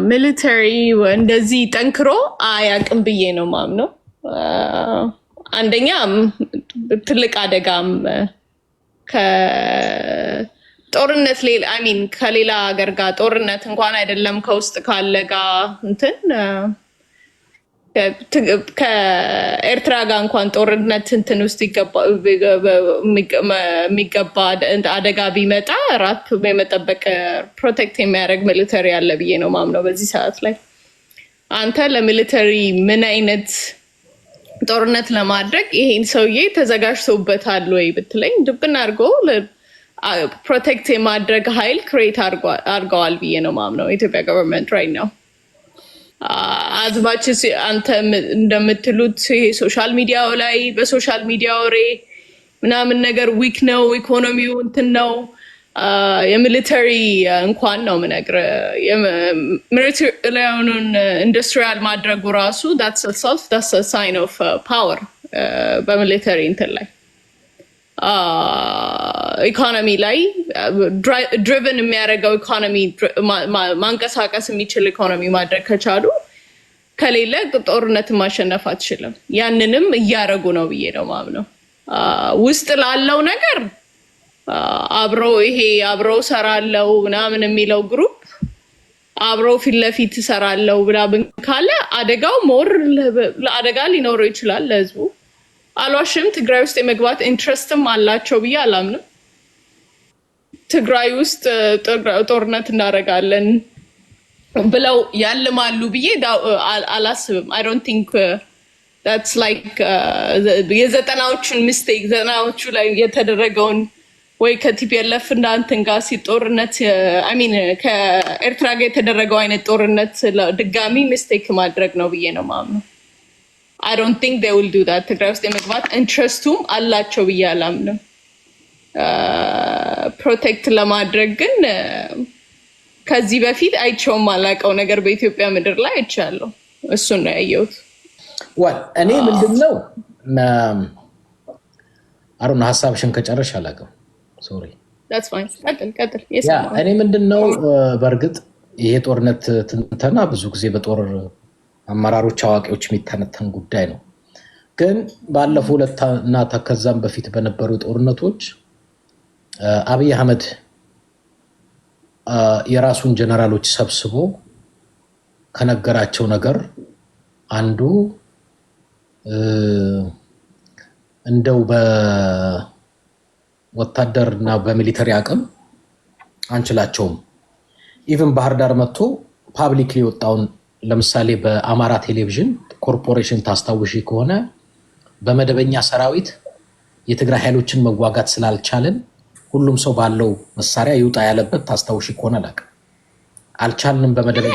ሚሊተሪ እንደዚህ ጠንክሮ አያውቅም ብዬ ነው ማምነው። አንደኛ ትልቅ አደጋም ከጦርነት ሌላ አሚን ከሌላ ሀገር ጋር ጦርነት እንኳን አይደለም ከውስጥ ካለ ጋር እንትን ከኤርትራ ጋር እንኳን ጦርነት እንትን ውስጥ የሚገባ አደጋ ቢመጣ ራፕ የመጠበቅ ፕሮቴክት የሚያደርግ ሚሊተሪ አለ ብዬ ነው ማምነው በዚህ ሰዓት ላይ። አንተ ለሚሊተሪ ምን አይነት ጦርነት ለማድረግ ይሄን ሰውዬ ተዘጋጅቶበታል ወይ ብትለኝ ድብን አድርጎ ፕሮቴክት የማድረግ ኃይል ክሬት አድርገዋል ብዬ ነው ማምነው የኢትዮጵያ ገቨርንመንት ራይት ነው። አዝማች አንተ እንደምትሉት ሶሻል ሚዲያው ላይ በሶሻል ሚዲያ ወሬ ምናምን ነገር ዊክ ነው ኢኮኖሚው እንትን ነው የሚሊተሪ እንኳን ነው ምነግርህ ሚሊተሪውን ኢንዱስትሪያል ማድረጉ ራሱ that's a sign of power በሚሊተሪ እንትን ላይ ኢኮኖሚ ላይ ድሪቨን የሚያደርገው ኢኮኖሚ ማንቀሳቀስ የሚችል ኢኮኖሚ ማድረግ ከቻሉ ከሌለ ጦርነትን ማሸነፍ አትችልም። ያንንም እያደረጉ ነው ብዬ ነው ማምነው። ውስጥ ላለው ነገር አብረው ሰራለው ምናምን የሚለው ግሩፕ አብረው ፊት ለፊት ሰራለው ምናምን ካለ አደጋው ሞር ለአደጋ ሊኖረው ይችላል ለህዝቡ። አልዋሽም፣ ትግራይ ውስጥ የመግባት ኢንትረስትም አላቸው ብዬ አላምንም። ትግራይ ውስጥ ጦርነት እናደርጋለን ብለው ያልማሉ ብዬ አላስብም። I don't think that's like የዘጠናዎቹን ሚስቴክ ዘጠናዎቹ ላይ የተደረገውን ወይ ከቲፒኤልኤፍ እና እንትን ጋር ጦርነት ከኤርትራ ጋር የተደረገው አይነት ጦርነት ድጋሚ ሚስቴክ ማድረግ ነው ብዬ ነው ማምነው። I don't think they will do that። ትግራይ ውስጥ የመግባት ኢንትረስቱም አላቸው ብዬ አላምንም። ፕሮቴክት ለማድረግ ግን ከዚህ በፊት አይቼውም አላውቀው ነገር በኢትዮጵያ ምድር ላይ አይቻለሁ። እሱን ነው ያየሁት። እኔ ምንድነው አሩን ሀሳብሽን ከጨረሽ አላውቅም። ሶሪ that's fine። ቀጥል። እኔ ምንድነው በእርግጥ ይሄ ጦርነት ትንተና ብዙ ጊዜ በጦር አመራሮች አዋቂዎች የሚተነተን ጉዳይ ነው። ግን ባለፈው ሁለትና ከዛም በፊት በነበሩ ጦርነቶች አብይ አህመድ የራሱን ጀነራሎች ሰብስቦ ከነገራቸው ነገር አንዱ እንደው በወታደርና በሚሊተሪ አቅም አንችላቸውም። ኢቭን ባህር ዳር መጥቶ ፓብሊክሊ የወጣውን ለምሳሌ በአማራ ቴሌቪዥን ኮርፖሬሽን ታስታውሺ ከሆነ በመደበኛ ሰራዊት የትግራይ ኃይሎችን መዋጋት ስላልቻለን ሁሉም ሰው ባለው መሳሪያ ይውጣ ያለበት ታስታውሺ ከሆነ አልቻልንም በመደበኛ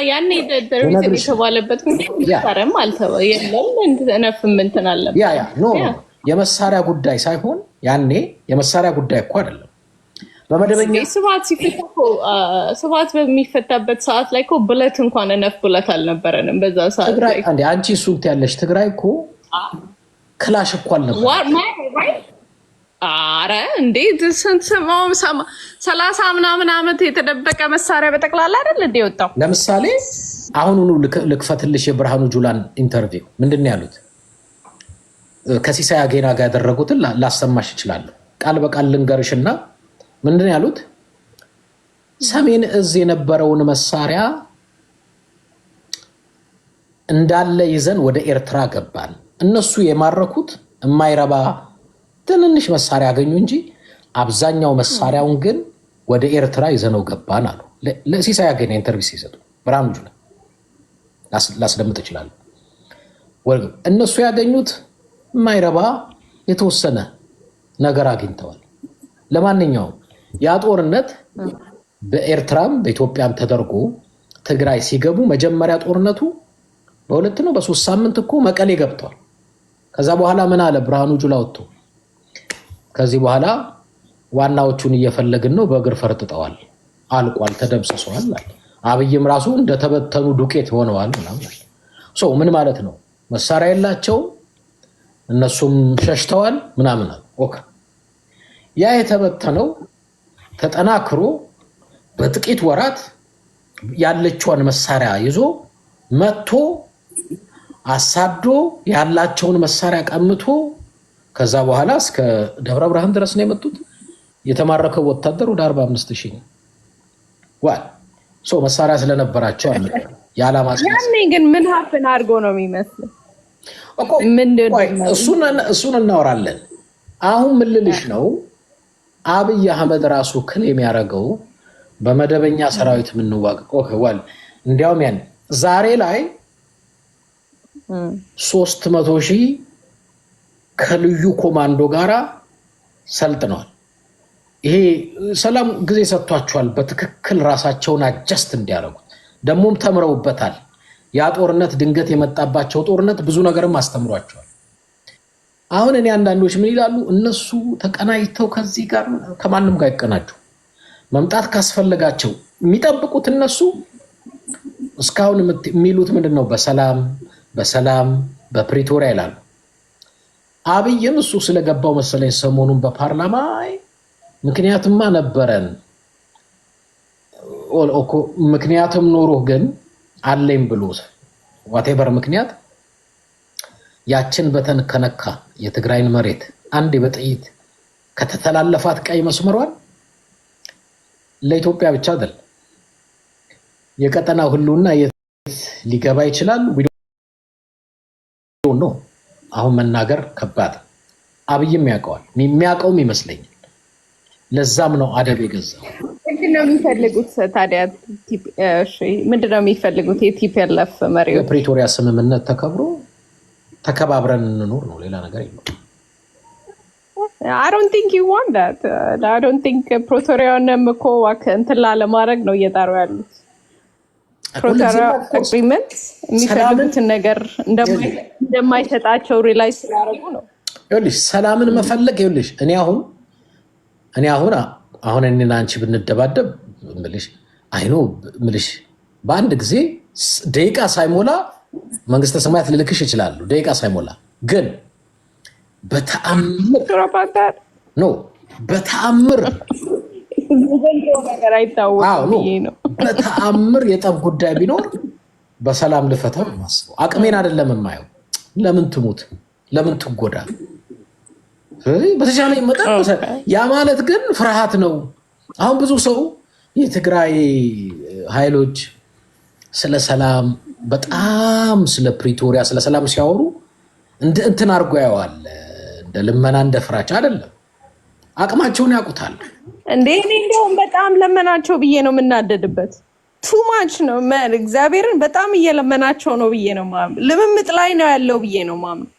ያኔ ደረሰ የተባለበት መሳሪያም የለም እንተነፍም እንትን አለበት። ኖ የመሳሪያ ጉዳይ ሳይሆን ያኔ የመሳሪያ ጉዳይ እኮ አይደለም። በመደበኛ ስባት በሚፈታበት ሰዓት ላይ እኮ ብለት እንኳን እነፍ ብለት አልነበረንም በዛ ሰዓት ላይ። አንቺ እሱን ያለሽ ትግራይ እኮ ክላሽ እኮ አልነበረ። አረ እንዴ ስንሰማው 30 ምናምን ዓመት የተደበቀ መሳሪያ በጠቅላላ አይደል እንዴ ወጣው። ለምሳሌ አሁኑኑ ልክፈትልሽ የብርሃኑ ጁላን ኢንተርቪው ምንድነው ያሉት? ከሲሳይ አጌና ጋር ያደረጉትን ላሰማሽ ይችላል። ቃል በቃል ልንገርሽና ምንድነው ያሉት? ሰሜን እዝ የነበረውን መሳሪያ እንዳለ ይዘን ወደ ኤርትራ ገባን። እነሱ የማረኩት የማይረባ ትንንሽ መሳሪያ ያገኙ እንጂ አብዛኛው መሳሪያውን ግን ወደ ኤርትራ ይዘነው ገባን አሉ። ለሲሳይ አጌና ኢንተርቪው ሲሰጡ ብርሃኑ ጁላ ላስደምጥ ይችላል። እነሱ ያገኙት የማይረባ የተወሰነ ነገር አግኝተዋል። ለማንኛውም ያ ጦርነት በኤርትራም በኢትዮጵያም ተደርጎ ትግራይ ሲገቡ መጀመሪያ ጦርነቱ በ2 ነው በ3 ሳምንት እኮ መቀሌ ገብቷል። ከዛ በኋላ ምን አለ ብርሃኑ ጁላ ወጥቶ ከዚህ በኋላ ዋናዎቹን እየፈለግን ነው፣ በእግር ፈርጥጠዋል፣ አልቋል፣ ተደምስሰዋል። አብይም ራሱ እንደተበተኑ ዱቄት ሆነዋል ምናምን። ምን ማለት ነው? መሳሪያ የላቸውም እነሱም ሸሽተዋል ምናምን። ኦኬ ያ የተበተነው ተጠናክሮ በጥቂት ወራት ያለችውን መሳሪያ ይዞ መጥቶ አሳዶ ያላቸውን መሳሪያ ቀምቶ ከዛ በኋላ እስከ ደብረ ብርሃን ድረስ ነው የመጡት። የተማረከው ወታደር ወደ 45,000 ነው። መሳሪያ ስለነበራቸው ያላማ ያኔ ግን ምን ሀፍን አድርጎ ነው የሚመስለው እኮ እሱን እናወራለን። አሁን ምን ልልሽ ነው? አብይ አህመድ ራሱ ክሌም ያደረገው በመደበኛ ሰራዊት ምንዋጋ እንዲያውም ያን ዛሬ ላይ 300,000 ከልዩ ኮማንዶ ጋራ ሰልጥነዋል። ይሄ ሰላም ጊዜ ሰጥቷቸዋል በትክክል ራሳቸውን አጀስት እንዲያደርጉ ደግሞም ተምረውበታል። ያ ጦርነት ድንገት የመጣባቸው ጦርነት ብዙ ነገርም አስተምሯቸዋል። አሁን እኔ አንዳንዶች ምን ይላሉ? እነሱ ተቀናጅተው ከዚህ ጋር ከማንም ጋር ይቀናጁ መምጣት ካስፈለጋቸው የሚጠብቁት እነሱ እስካሁን የሚሉት ምንድን ነው? በሰላም በፕሪቶሪያ ይላሉ። አብይም እሱ ስለገባው መሰለኝ ሰሞኑን በፓርላማ ምክንያትማ ነበረን ምክንያቱም ኖሮ ግን አለኝ ብሎ ዋቴቨር ምክንያት ያችን በተን ከነካ የትግራይን መሬት አንድ በጥይት ከተተላለፋት ቀይ መስመሯን ለኢትዮጵያ ብቻ አይደል የቀጠናው ሁሉና ሊገባ ይችላል ነው። አሁን መናገር ከባድ አብይም ያውቀዋል የሚያውቀውም ይመስለኛል። ለዛም ነው አደብ የገዛው። ምንድነው የሚፈልጉት ታዲያ? እሺ ምንድነው የሚፈልጉት? የቲፒኤልኤፍ መሪዎች የፕሪቶሪያ ስምምነት ተከብሮ ተከባብረን እንኖር ነው። ሌላ ነገር የለውም። I don't think you want that. I don't think ፕሪቶሪያውንም እኮ እንትን ላለማድረግ ነው እየጣሩ ያሉት። ፕሪቶሪያ አግሪመንት የሚፈልጉትን ነገር እንደማይሰጣቸው ሪላይዝ ስላደረጉ ነው። ይኸውልሽ ሰላምን መፈለግ ይኸውልሽ እኔ አሁን እኔና አንቺ ብንደባደብ ምልሽ በአንድ ጊዜ ደቂቃ ሳይሞላ መንግስተ ሰማያት ልልክሽ ይችላሉ። ደቂቃ ሳይሞላ ግን በተአምር የጠብ ጉዳይ ቢኖር በሰላም ልፈታው የማስበው አቅሜን አይደለም የማየው። ለምን ትሙት ለምን ትጎዳ? በተቻለ መጠን ያ ማለት ግን ፍርሃት ነው። አሁን ብዙ ሰው የትግራይ ኃይሎች ስለ ሰላም በጣም ስለ ፕሪቶሪያ ስለ ሰላም ሲያወሩ እንትን አድርጎ ያዋል። እንደ ልመና እንደ ፍራቻ አይደለም። አቅማቸውን ያውቁታል። እንዴ እንደውም በጣም ለመናቸው ብዬ ነው የምናደድበት። ቱማች ነው እግዚአብሔርን በጣም እየለመናቸው ነው ብዬ ነው ማምነው። ልምምጥ ላይ ነው ያለው ብዬ ነው ማምነው።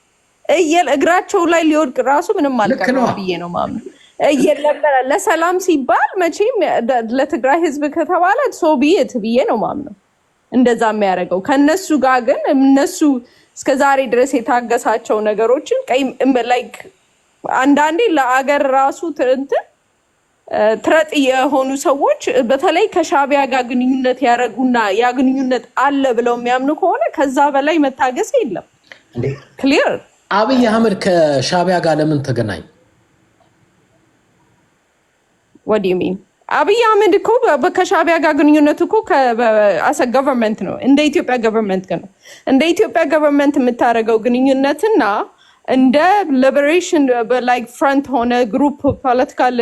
እግራቸው ላይ ሊወድቅ ራሱ ምንም አልቀረም ብዬ ነው ማምነው። እየለመነ ለሰላም ሲባል መቼም ለትግራይ ህዝብ ከተባለ ሶቪየት ብዬ ነው ማምነው እንደዛ የሚያደርገው። ከነሱ ጋር ግን እነሱ እስከዛሬ ድረስ የታገሳቸው ነገሮችን ላይክ አንዳንዴ ለአገር ራሱ ትረጥ የሆኑ ሰዎች በተለይ ከሻቢያ ጋር ግንኙነት ያደረጉና ያ ግንኙነት አለ ብለው የሚያምኑ ከሆነ ከዛ በላይ መታገስ የለም። ክሊር አብይ አህመድ ከሻቢያ ጋር ለምን ተገናኝ? what do you mean? አብይ አህመድ እኮ ከሻቢያ ጋር ግንኙነት እኮ አሰ ገቨርንመንት ነው እንደ ኢትዮጵያ ገቨርንመንት ነው። እንደ ኢትዮጵያ ገቨርንመንት የምታደርገው ግንኙነትና እንደ ሊበሬሽን ላይክ ፍረንት ሆነ ግሩፕ ፖለቲካል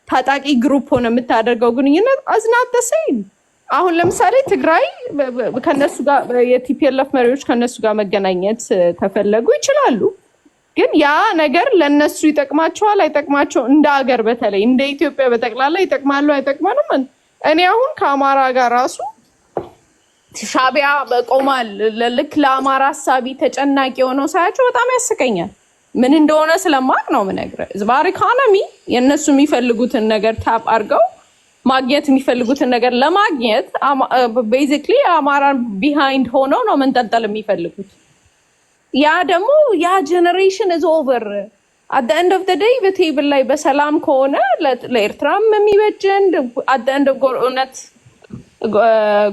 ታጣቂ ግሩፕ ሆነ የምታደርገው ግንኙነት አዝናት ደሰይን። አሁን ለምሳሌ ትግራይ ከነሱ ጋር የቲፒኤልኤፍ መሪዎች ከነሱ ጋር መገናኘት ከፈለጉ ይችላሉ። ግን ያ ነገር ለነሱ ይጠቅማቸዋል አይጠቅማቸው? እንደ ሀገር በተለይ እንደ ኢትዮጵያ በጠቅላላ ይጠቅማሉ አይጠቅማንም? እኔ አሁን ከአማራ ጋር ራሱ ሻቢያ በቆማል ልክ ለአማራ ሀሳቢ ተጨናቂ የሆነው ሳያቸው በጣም ያስቀኛል። ምን እንደሆነ ስለማቅ ነው የምነግርህ። ዝባር ኢኮኖሚ የእነሱ የሚፈልጉትን ነገር ታፕ አድርገው ማግኘት የሚፈልጉትን ነገር ለማግኘት ቤዚክሊ አማራን ቢሃይንድ ሆነው ነው መንጠልጠል የሚፈልጉት። ያ ደግሞ ያ ጀነሬሽን ኢዝ ኦቨር አት ኤንድ ኦፍ ዘ ዴይ በቴብል ላይ በሰላም ከሆነ ለኤርትራም የሚበጀን አት ኤንድ ኦፍ እውነት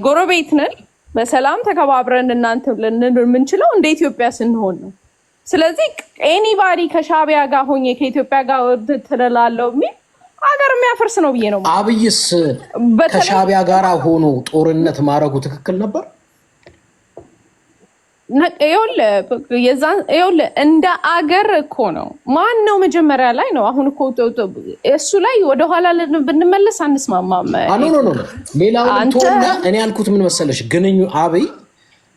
ጎረቤት ነን በሰላም ተከባብረን እናንተ ልንኖር የምንችለው እንደ ኢትዮጵያ ስንሆን ነው። ስለዚህ ኤኒባዲ ከሻቢያ ጋር ሆኜ ከኢትዮጵያ ጋር ትላለው የሚል ሀገር የሚያፈርስ ነው ብዬ ነው። አብይስ ከሻቢያ ጋር ሆኖ ጦርነት ማድረጉ ትክክል ነበር? ይኸውልህ እንደ አገር እኮ ነው። ማን ነው መጀመሪያ ላይ ነው? አሁን እኮ እሱ ላይ ወደኋላ ብንመለስ አንስማማም። ሌላውን ቶና እኔ ያልኩት ምን መሰለሽ፣ ግንኙ አብይ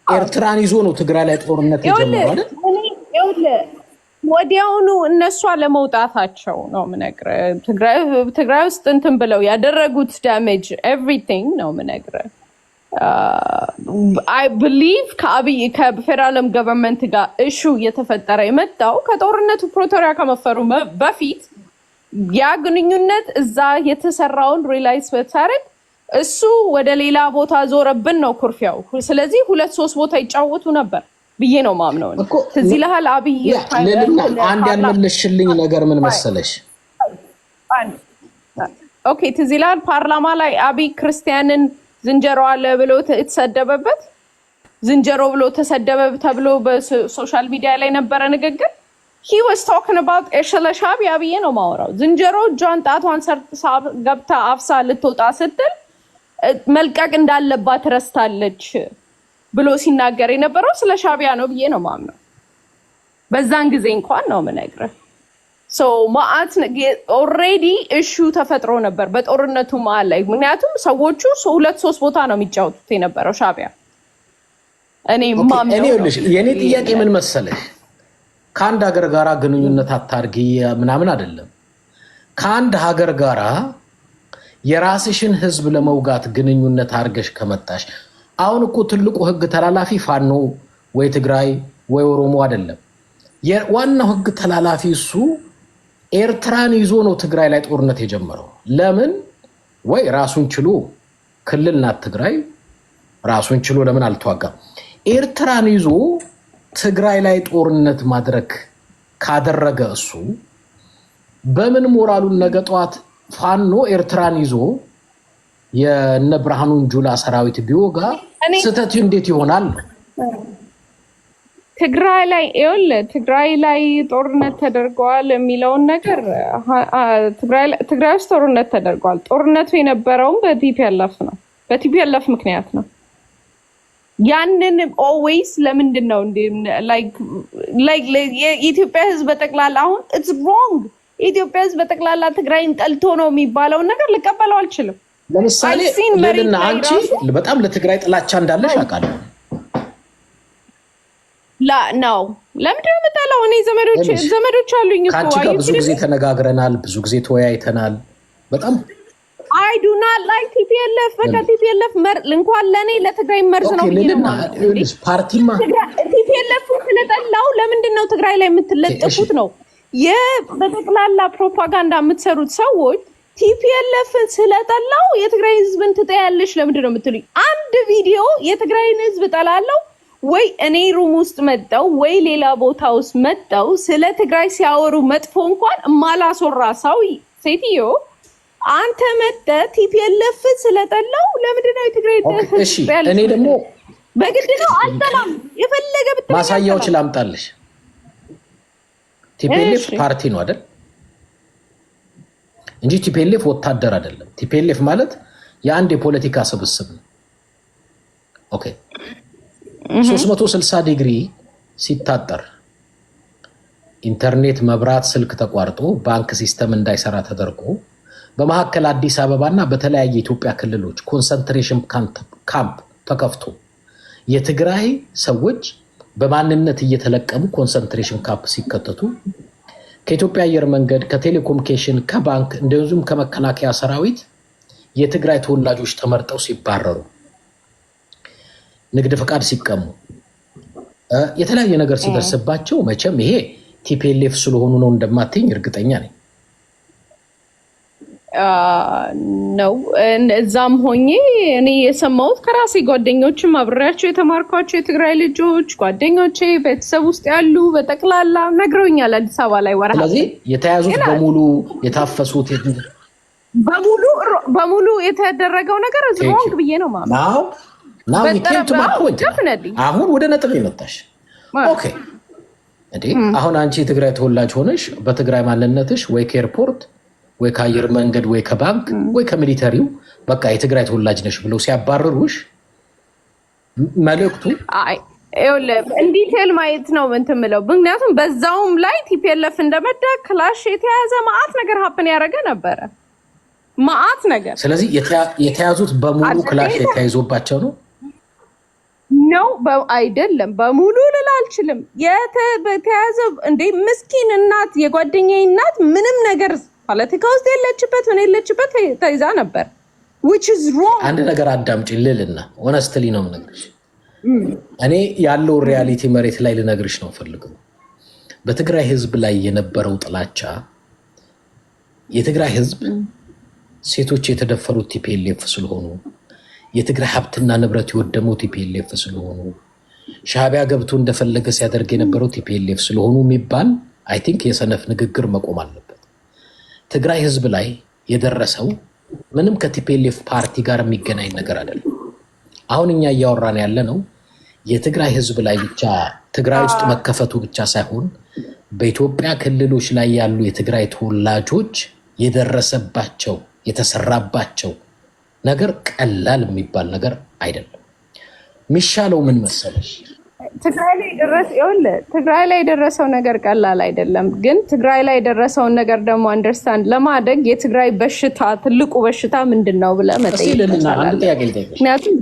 ኤርትራን ይዞ ነው ትግራይ ላይ ጦርነት የጀመረው አይደል? ወዲያውኑ እነሱ አለመውጣታቸው ነው የምነግርህ። ትግራይ ውስጥ እንትን ብለው ያደረጉት ዳሜጅ ኤቭሪቲንግ ነው የምነግርህ። አይ ቢሊቭ ከፌደራልም ገቨርንመንት ጋር እሹ እየተፈጠረ የመጣው ከጦርነቱ ፕሪቶሪያ ከመፈሩ በፊት ያ ግንኙነት እዛ የተሰራውን ሪላይዝ በታረግ እሱ ወደ ሌላ ቦታ ዞረብን ነው ኩርፊያው። ስለዚህ 2-3 ቦታ ይጫወቱ ነበር ብዬ ነው ማምነው። ትዝ ይልሃል አብይ አንድ ያልመለስሽልኝ ነገር ምን መሰለሽ? ኦኬ ትዝ ይልሃል ፓርላማ ላይ አብይ ክርስቲያንን ዝንጀሮ አለ ብሎ የተሰደበበት ዝንጀሮ ብሎ ተሰደበ ተብሎ በሶሻል ሚዲያ ላይ ነበረ ንግግር። he was talking about ሻዕቢያ ብዬ ነው ማወራው። ዝንጀሮ እጇን ጣቷን ገብታ አፍሳ ልትወጣ ስትል መልቀቅ እንዳለባት ረስታለች ብሎ ሲናገር የነበረው ስለ ሻዕቢያ ነው ብዬ ነው ማምነው። በዛን ጊዜ እንኳን ነው የምነግርህ። ማአት ኦልሬዲ እሹ ተፈጥሮ ነበር በጦርነቱ መሀል ላይ። ምክንያቱም ሰዎቹ 2-3 ቦታ ነው የሚጫወቱት የነበረው ሻዕቢያ። እኔ የኔ ጥያቄ ምን መሰለሽ? ከአንድ ሀገር ጋራ ግንኙነት አታርጊ ምናምን አይደለም። ከአንድ ሀገር ጋራ የራስሽን ህዝብ ለመውጋት ግንኙነት አርገሽ ከመጣሽ አሁን እኮ ትልቁ ህግ ተላላፊ ፋኖ ወይ ትግራይ ወይ ኦሮሞ አይደለም። ዋናው ህግ ተላላፊ እሱ ኤርትራን ይዞ ነው ትግራይ ላይ ጦርነት የጀመረው። ለምን? ወይ ራሱን ችሎ ክልል ናት ትግራይ፣ ራሱን ችሎ ለምን አልተዋጋም? ኤርትራን ይዞ ትግራይ ላይ ጦርነት ማድረግ ካደረገ እሱ በምን ሞራሉን ነገ ጧት ፋኖ ኤርትራን ይዞ የነ ብርሃኑን ጁላ ሰራዊት ቢወጋ ስተት እንዴት ይሆናል? ትግራይ ላይ ጦርነት ተደርጓል የሚለውን ነገር ትግራይ ውስጥ ጦርነት ተደርጓል። ጦርነቱ የነበረውም በቲፒኤልኤፍ ነው፣ በቲፒኤልኤፍ ምክንያት ነው። ያንን ኦልዌይስ ለምንድን ነው የኢትዮጵያ ህዝብ በጠቅላላ አሁን ኢትስ ሮንግ የኢትዮጵያ ህዝብ በጠቅላላ ትግራይን ጠልቶ ነው የሚባለውን ነገር ልቀበለው አልችልም። ለምሳሌ ለልና አንቺ በጣም ለትግራይ ጥላቻ እንዳለሽ አውቃለሁ። ነው ለምንድን ነው የምጠላው? እኔ ዘመዶች አሉኝ እኮ ከአንቺ ጋር ብዙ ጊዜ ተነጋግረናል፣ ብዙ ጊዜ ተወያይተናል። በጣም I do not like TPLF በቃ TPLF እንኳን ለኔ ለትግራይ መርዝ ነው ለልና ፓርቲማ TPLF ስለጠላው ለምንድን ነው ትግራይ ላይ የምትለጠፉት ነው በጠቅላላ ፕሮፓጋንዳ የምትሰሩት ሰዎች። TPLFን ስለጠላው የትግራይ ህዝብን ትጠያለሽ ለምንድን ነው የምትሉኝ? አንድ ቪዲዮ የትግራይን ህዝብ ጠላለው ወይ እኔ ሩም ውስጥ መጣው ወይ ሌላ ቦታ ውስጥ መጣው ስለ ትግራይ ሲያወሩ መጥፎ እንኳን ማላሶራ ሰው ሴትዮ አንተ መጣ TPLF ስለጠላው ለምንድን ነው የትግራይ ህዝብ ያለው? እኔ ደግሞ በግድ ነው አልጠላም። የፈለገ ብትል ማሳያዎች ላምጣልሽ። TPLF ፓርቲ ነው አይደል እንጂ TPLF ወታደር አይደለም። TPLF ማለት የአንድ የፖለቲካ ስብስብ ነው። ኦኬ 360 ዲግሪ ሲታጠር ኢንተርኔት፣ መብራት፣ ስልክ ተቋርጦ ባንክ ሲስተም እንዳይሰራ ተደርጎ በመሐከል አዲስ አበባና በተለያየ ኢትዮጵያ ክልሎች ኮንሰንትሬሽን ካምፕ ተከፍቶ የትግራይ ሰዎች በማንነት እየተለቀሙ ኮንሰንትሬሽን ካምፕ ሲከተቱ ከኢትዮጵያ አየር መንገድ፣ ከቴሌኮሙኒኬሽን፣ ከባንክ እንደዚሁም ከመከላከያ ሰራዊት የትግራይ ተወላጆች ተመርጠው ሲባረሩ፣ ንግድ ፈቃድ ሲቀሙ፣ የተለያየ ነገር ሲደርስባቸው መቼም ይሄ TPLF ስለሆኑ ነው እንደማትኝ እርግጠኛ ነኝ። ነው እዛም ሆኜ እኔ የሰማሁት ከራሴ ጓደኞችም አብሬያቸው የተማርኳቸው የትግራይ ልጆች ጓደኞቼ ቤተሰብ ውስጥ ያሉ በጠቅላላ ነግረውኛል። አዲስ አበባ ላይ ወራ ስለዚህ የተያዙት በሙሉ የታፈሱት በሙሉ የተደረገው ነገር ሮንግ ብዬ ነው ማለት አሁን ወደ ነጥብ የመጣሽ ኦኬ። እንዴ አሁን አንቺ የትግራይ ተወላጅ ሆነሽ በትግራይ ማንነትሽ ወይ ከኤርፖርት ወይ ከአየር መንገድ ወይ ከባንክ ወይ ከሚሊተሪው በቃ የትግራይ ተወላጅ ነሽ ብለው ሲያባረሩሽ መልእክቱ እንዲቴል ማየት ነው እንትን የምለው። ምክንያቱም በዛውም ላይ TPLF እንደመጣ ክላሽ የተያዘ ማአት ነገር ሀፕን ያደረገ ነበረ ማአት ነገር። ስለዚህ የተያዙት በሙሉ ክላሽ የተያይዞባቸው ነው አይደለም በሙሉ ልል አልችልም። የተያዘ እንደ ምስኪን እናት የጓደኛዬ እናት ምንም ነገር ፖለቲካ ውስጥ የለችበት ምን የለችበት ተይዛ ነበር። which is wrong አንድ ነገር አዳምጪ ልልና ሆነስትሊ ነው የምነግርሽ እኔ ያለው ሪያሊቲ መሬት ላይ ልነግርሽ ነው ፈልገው በትግራይ ህዝብ ላይ የነበረው ጥላቻ የትግራይ ህዝብ ሴቶች የተደፈሩት ቲፒኤልኤፍ ስለሆኑ የትግራይ ሀብትና ንብረት የወደሙት ቲፒኤልኤፍ ስለሆኑ ሻዕቢያ ገብቶ እንደፈለገ ሲያደርግ የነበረው ቲፒኤልኤፍ ስለሆኑ የሚባል አይ ቲንክ የሰነፍ ንግግር መቆም አለበት ትግራይ ህዝብ ላይ የደረሰው ምንም ከቲፒኤልኤፍ ፓርቲ ጋር የሚገናኝ ነገር አይደለም አሁን እኛ እያወራን ያለ ነው የትግራይ ህዝብ ላይ ብቻ ትግራይ ውስጥ መከፈቱ ብቻ ሳይሆን በኢትዮጵያ ክልሎች ላይ ያሉ የትግራይ ተወላጆች የደረሰባቸው የተሰራባቸው ነገር ቀላል የሚባል ነገር አይደለም ሚሻለው ምን መሰለሽ ትግራይ ላይ የደረሰው ነገር ቀላል አይደለም ግን ትግራይ ላይ የደረሰው ነገር ደግሞ አንደርስታንድ ለማድረግ የትግራይ በሽታ ትልቁ በሽታ ምንድነው ብለህ መጠየቅ አንድ ጥያቄ ልጠይቅሽ ምክንያቱም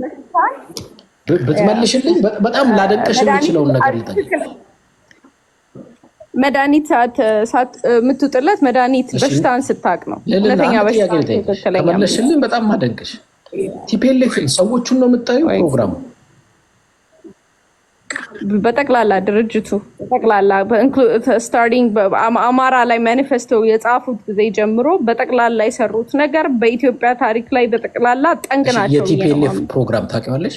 ብትመልሽልኝ በጣም ላደንቅሽ የምችለውን ነገር ልጠይቅ መድኃኒት የምትውጥለት መድኃኒት በሽታን ስታቅ ነው ሁለተኛ በሽታ ተመለሽልኝ በጣም ማደንቅሽ ቲፒኤልኤፍ ሰዎቹን ነው የምታዩ ፕሮግራሙ በጠቅላላ ድርጅቱ በጠቅላላ ስታርቲንግ አማራ ላይ ማኒፌስቶ የጻፉት ጊዜ ጀምሮ በጠቅላላ የሰሩት ነገር በኢትዮጵያ ታሪክ ላይ በጠቅላላ ጠንቅ ናቸው የቲፒኤልኤፍ ፕሮግራም ታውቂዋለሽ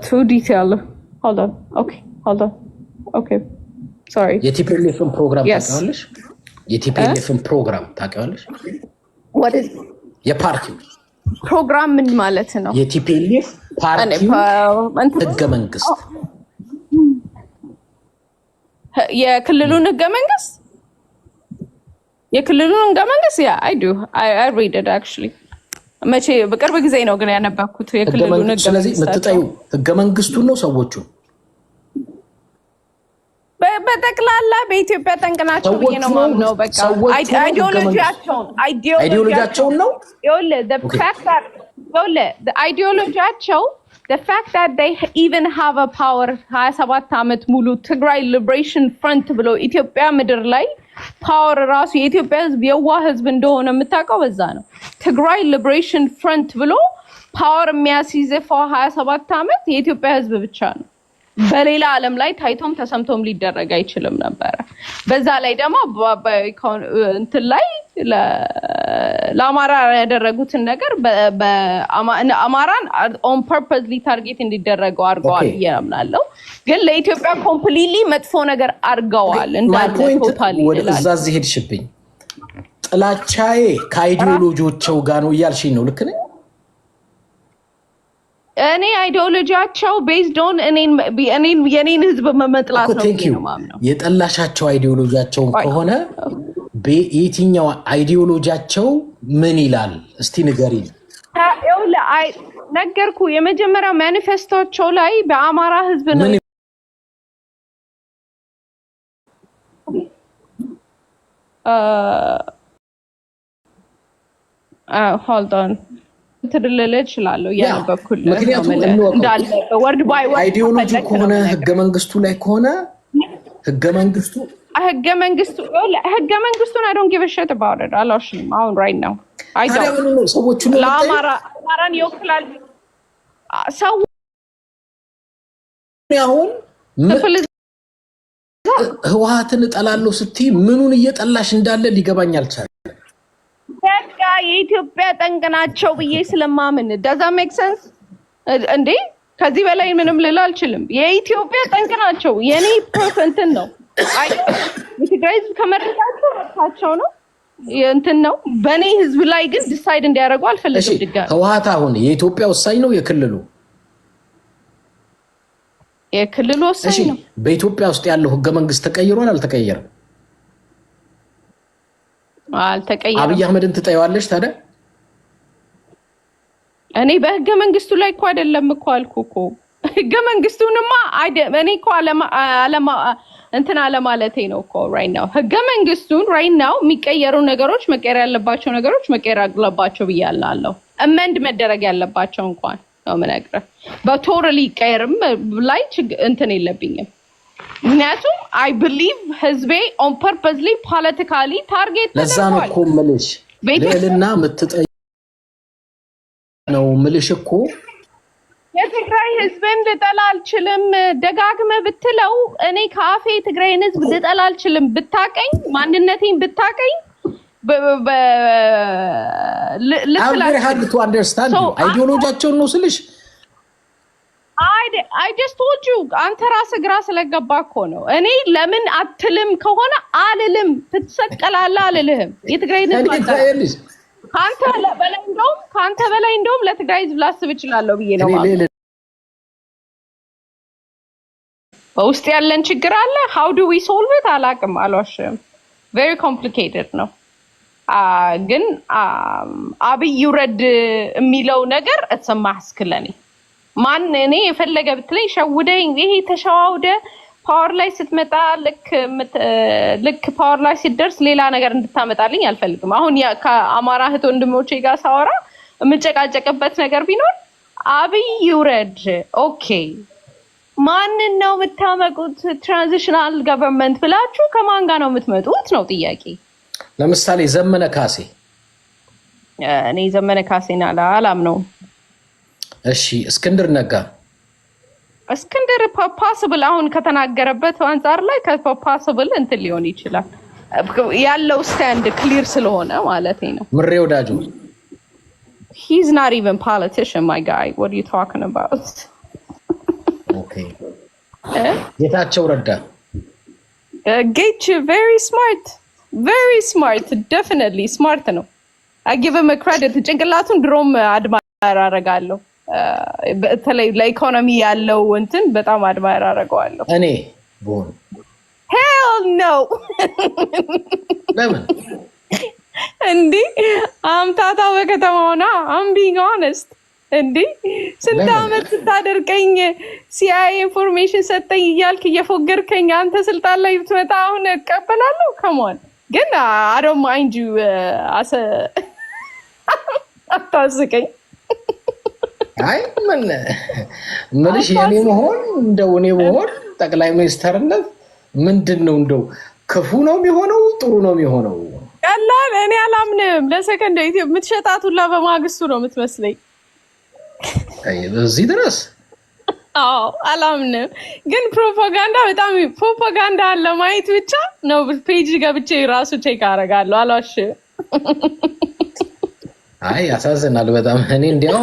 too detail hold on okay sorry የቲፒኤልኤፍን ፕሮግራም ታውቂዋለሽ የቲፒኤልኤፍን ፕሮግራም ታውቂዋለሽ what is የፓርቲው ፕሮግራም ምን ማለት ነው የቲፒኤልኤፍ ፓርቲው ህገ መንግስት የክልሉን ህገ መንግስት ያ I do I read it actually መቼ በቅርብ ጊዜ ነው ግን ያነበብኩት የክልሉን ህገ ስለዚህ የምትጠዩ ህገ መንግስቱን ነው ሰዎቹ በጠቅላላ በኢትዮጵያ ጠንቅናቸው ብዬ ነው ማምነው በቃ አይዲዮሎጂያቸውን ነው the fact that they even have a power 27 ዓመት ሙሉ ትግራይ ሊበሬሽን ፍረንት ብሎ ኢትዮጵያ ምድር ላይ ፓወር ራሱ የኢትዮጵያ ህዝብ የዋህ ህዝብ እንደሆነ የምታውቀው በዛ ነው ትግራይ ሊበሬሽን ፍረንት ብሎ ፓወር የሚያስይዘው 27 ዓመት የኢትዮጵያ ህዝብ ብቻ ነው በሌላ ዓለም ላይ ታይቶም ተሰምቶም ሊደረግ አይችልም ነበር በዛ ላይ ደግሞ እንትን ላይ ለአማራ ያደረጉትን ነገር በአማራን ኦን ፐርፐዝሊ ታርጌት እንዲደረገው አድርገዋል ያምናለው ግን ለኢትዮጵያ ኮምፕሊትሊ መጥፎ ነገር አድርገዋል እንዳለ ቶታሊ እዛ ሄድሽብኝ ጥላቻዬ ከአይዲዮሎጂዎቸው ጋር ነው እያልሽኝ ነው ልክ ነኝ እኔ አይዲዮሎጂያቸው ቤዝድ ኦን የኔን ህዝብ መመጥላት ነው ማምነው የጠላሻቸው አይዲዮሎጂያቸው ከሆነ በየትኛው አይዲዮሎጂያቸው ምን ይላል እስቲ ንገሪኝ ነገርኩ የመጀመሪያው ማኒፌስቶቸው ላይ በአማራ ህዝብ ነው hold on ትድልል እችላለሁ ያነበኩል እንዳለ ወርድ ባይ ወርድ አይዲዮሎጂ ከሆነ ህገ መንግስቱ ላይ ከሆነ ህገ መንግስቱን I don't give a shit about it አላሽም አሁን right now I don't ሰዎቹን ለአማራን ይወክላል ሰው አሁን ህወሓትን እጠላለሁ ስትይ ምኑን እየጠላሽ እንዳለ ሊገባኝ አልቻለም በቃ የኢትዮጵያ ጠንቅ ናቸው ብዬ ስለማምን does that make sense እንዴ ከዚህ በላይ ምንም ልል አልችልም የኢትዮጵያ ጠንቅ ናቸው የኔ ፐርሰንት ነው የትግራይ ህዝብ ከመረጣቸው ነው እንትን ነው በኔ ህዝብ ላይ ግን ዲሳይድ እንዲያደርጉ አልፈልግም ድጋሚ ህወሓት አሁን የኢትዮጵያ ወሳኝ ነው የክልሉ ወሳኝ ነው በኢትዮጵያ ውስጥ ያለው ህገ መንግስት ተቀይሯል አልተቀየረም አልተቀየረም አብይ አህመድን ትጠይዋለሽ ታዲያ እኔ በህገ መንግስቱ ላይ እኮ አይደለም እኮ አልኩ ህገ መንግስቱንማ እኔ እኮ እንትን አለማለቴ ነው እኮ right now ህገ መንግስቱን right now የሚቀየሩ ነገሮች መቀየር ያለባቸው ነገሮች መቀየር አለባቸው ብያለሁ amend መደረግ ያለባቸው እንኳን ነው የምነግርህ በቶታሊ ቀየርም ላይ እንትን የለብኝም ምክንያቱም I believe ህዝቤ on purposely politically target ለዛ ነው እኮ ምልሽ ለልና ምትጠይ ነው ምልሽ እኮ የትግራይ ህዝብን ልጠላ አልችልም ደጋግመህ ብትለው እኔ ካፌ ትግራይን ህዝብ ልጠላ አልችልም ብታቀኝ ማንነቴን ብታቀኝ I'm very hard to understand you. አይዲዮሎጂያቸው ነው ስልሽ I just told you አንተ ራስህ ግራ ስለገባ እኮ ነው እኔ ለምን አትልም ከሆነ አልልም ትሰቀላለህ አልልህም የትግራይን ህዝብ ካንተ በላይ እንደውም ለትግራይ ህዝብ ላስብ እችላለሁ ብዬ ነው ማለት በውስጥ ያለን ችግር አለ how do we solve it አላቅም አልዋሽም very complicated ነው ግን አብይ ይውረድ የሚለው ነገር እተማስክለኔ ማን እኔ የፈለገ ብትለኝ ሸውደኝ ይሄ ተሻዋውደ ፓወር ላይ ስትመጣ ልክ ፓወር ላይ ሲደርስ ሌላ ነገር እንድታመጣልኝ አልፈልግም አሁን ከአማራ እህት ወንድሞቼ ጋር ሳወራ የምጨቃጨቅበት ነገር ቢኖር አብይ ይውረድ ኦኬ ማን ነው የምታመቁት ትራንዚሽናል ገቨርንመንት ብላችሁ ከማን ጋር ነው የምትመጡት ነው ጥያቄ ለምሳሌ ዘመነ ካሴ እኔ ዘመነ ካሴና አላም ነው እሺ እስክንድር ነጋ እስክንድር ፖሲብል አሁን ከተናገረበት አንፃር ላይ ከፖሲብል እንትን ሊሆን ይችላል ያለው ስታንድ ክሊር ስለሆነ ማለት ነው ምሬ ወዳጁ he's not even politician my guy what are you talking about okay ጌታቸው ረዳ get you very smart definitely smart ነው I give him a credit ጭንቅላቱን ድሮም አድማር አረጋለሁ በተለይ ለኢኮኖሚ ያለው እንትን በጣም አድማር አረጋለሁ እኔ ቦን hell no ለምን እንዴ አምታታው በከተማውና I'm being honest እንዴ ስንት አመት ስታደርቀኝ CIA ኢንፎርሜሽን ሰጠኝ እያልክ እየፎገርከኝ አንተ ስልጣን ላይ ብትመጣ አሁን እቀበላለሁ come on ግን I don't mind you አታስቀኝ አይ ምንሽ የኔ መሆን እንደው እኔ መሆን ጠቅላይ ሚኒስተርነት ምንድነው እንደው ክፉ ነው የሚሆነው ጥሩ ነው የሚሆነው ቀላል እኔ አላምንም ለሰከንድ ኢትዮጵያ የምትሸጣት ሁላ በማግስቱ ነው የምትመስለኝ እዚህ ድረስ አዎ አላምንም ግን ፕሮፓጋንዳ ለማየት ብቻ ነው ፔጅ ገብቼ ራሱ ቼክ አደርጋለሁ አልዋሽም አይ ያሳዝናል በጣም እኔ እንዲያው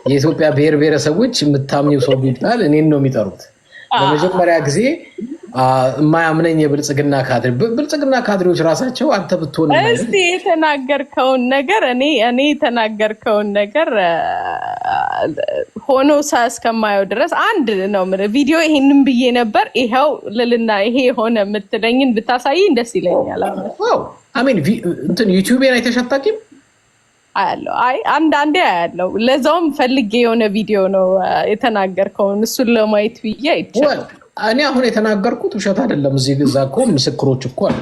የኢትዮጵያ ብሔር ብሔረሰቦች የምታምኙ ሰው ቢባል እኔን ነው የሚጠሩት በመጀመሪያ ጊዜ የማያምነኝ የብልጽግና ካድሬዎች ራሳቸው አንተ ብትሆን እስቲ የተናገርከውን ነገር እኔ የተናገርከውን ነገር ሆኖ እስከማየው ድረስ አንድ ነው ቪዲዮ ይሄንን ብዬ ነበር ይሄው ልልና ይሄ ሆነ የምትለኝን ብታሳይኝ ደስ ይለኛል አሜን እንትን ዩቲዩብን አይተሻታቂም አያለው አይ አንዳንዴ አያለው ለዛውም ፈልጌ የሆነ ቪዲዮ ነው የተናገርከውን እሱን ለማየት ብዬ አይቻልም እኔ አሁን የተናገርኩት ውሸት አይደለም እዚህ ግዛ እኮ ምስክሮች እኮ አሉ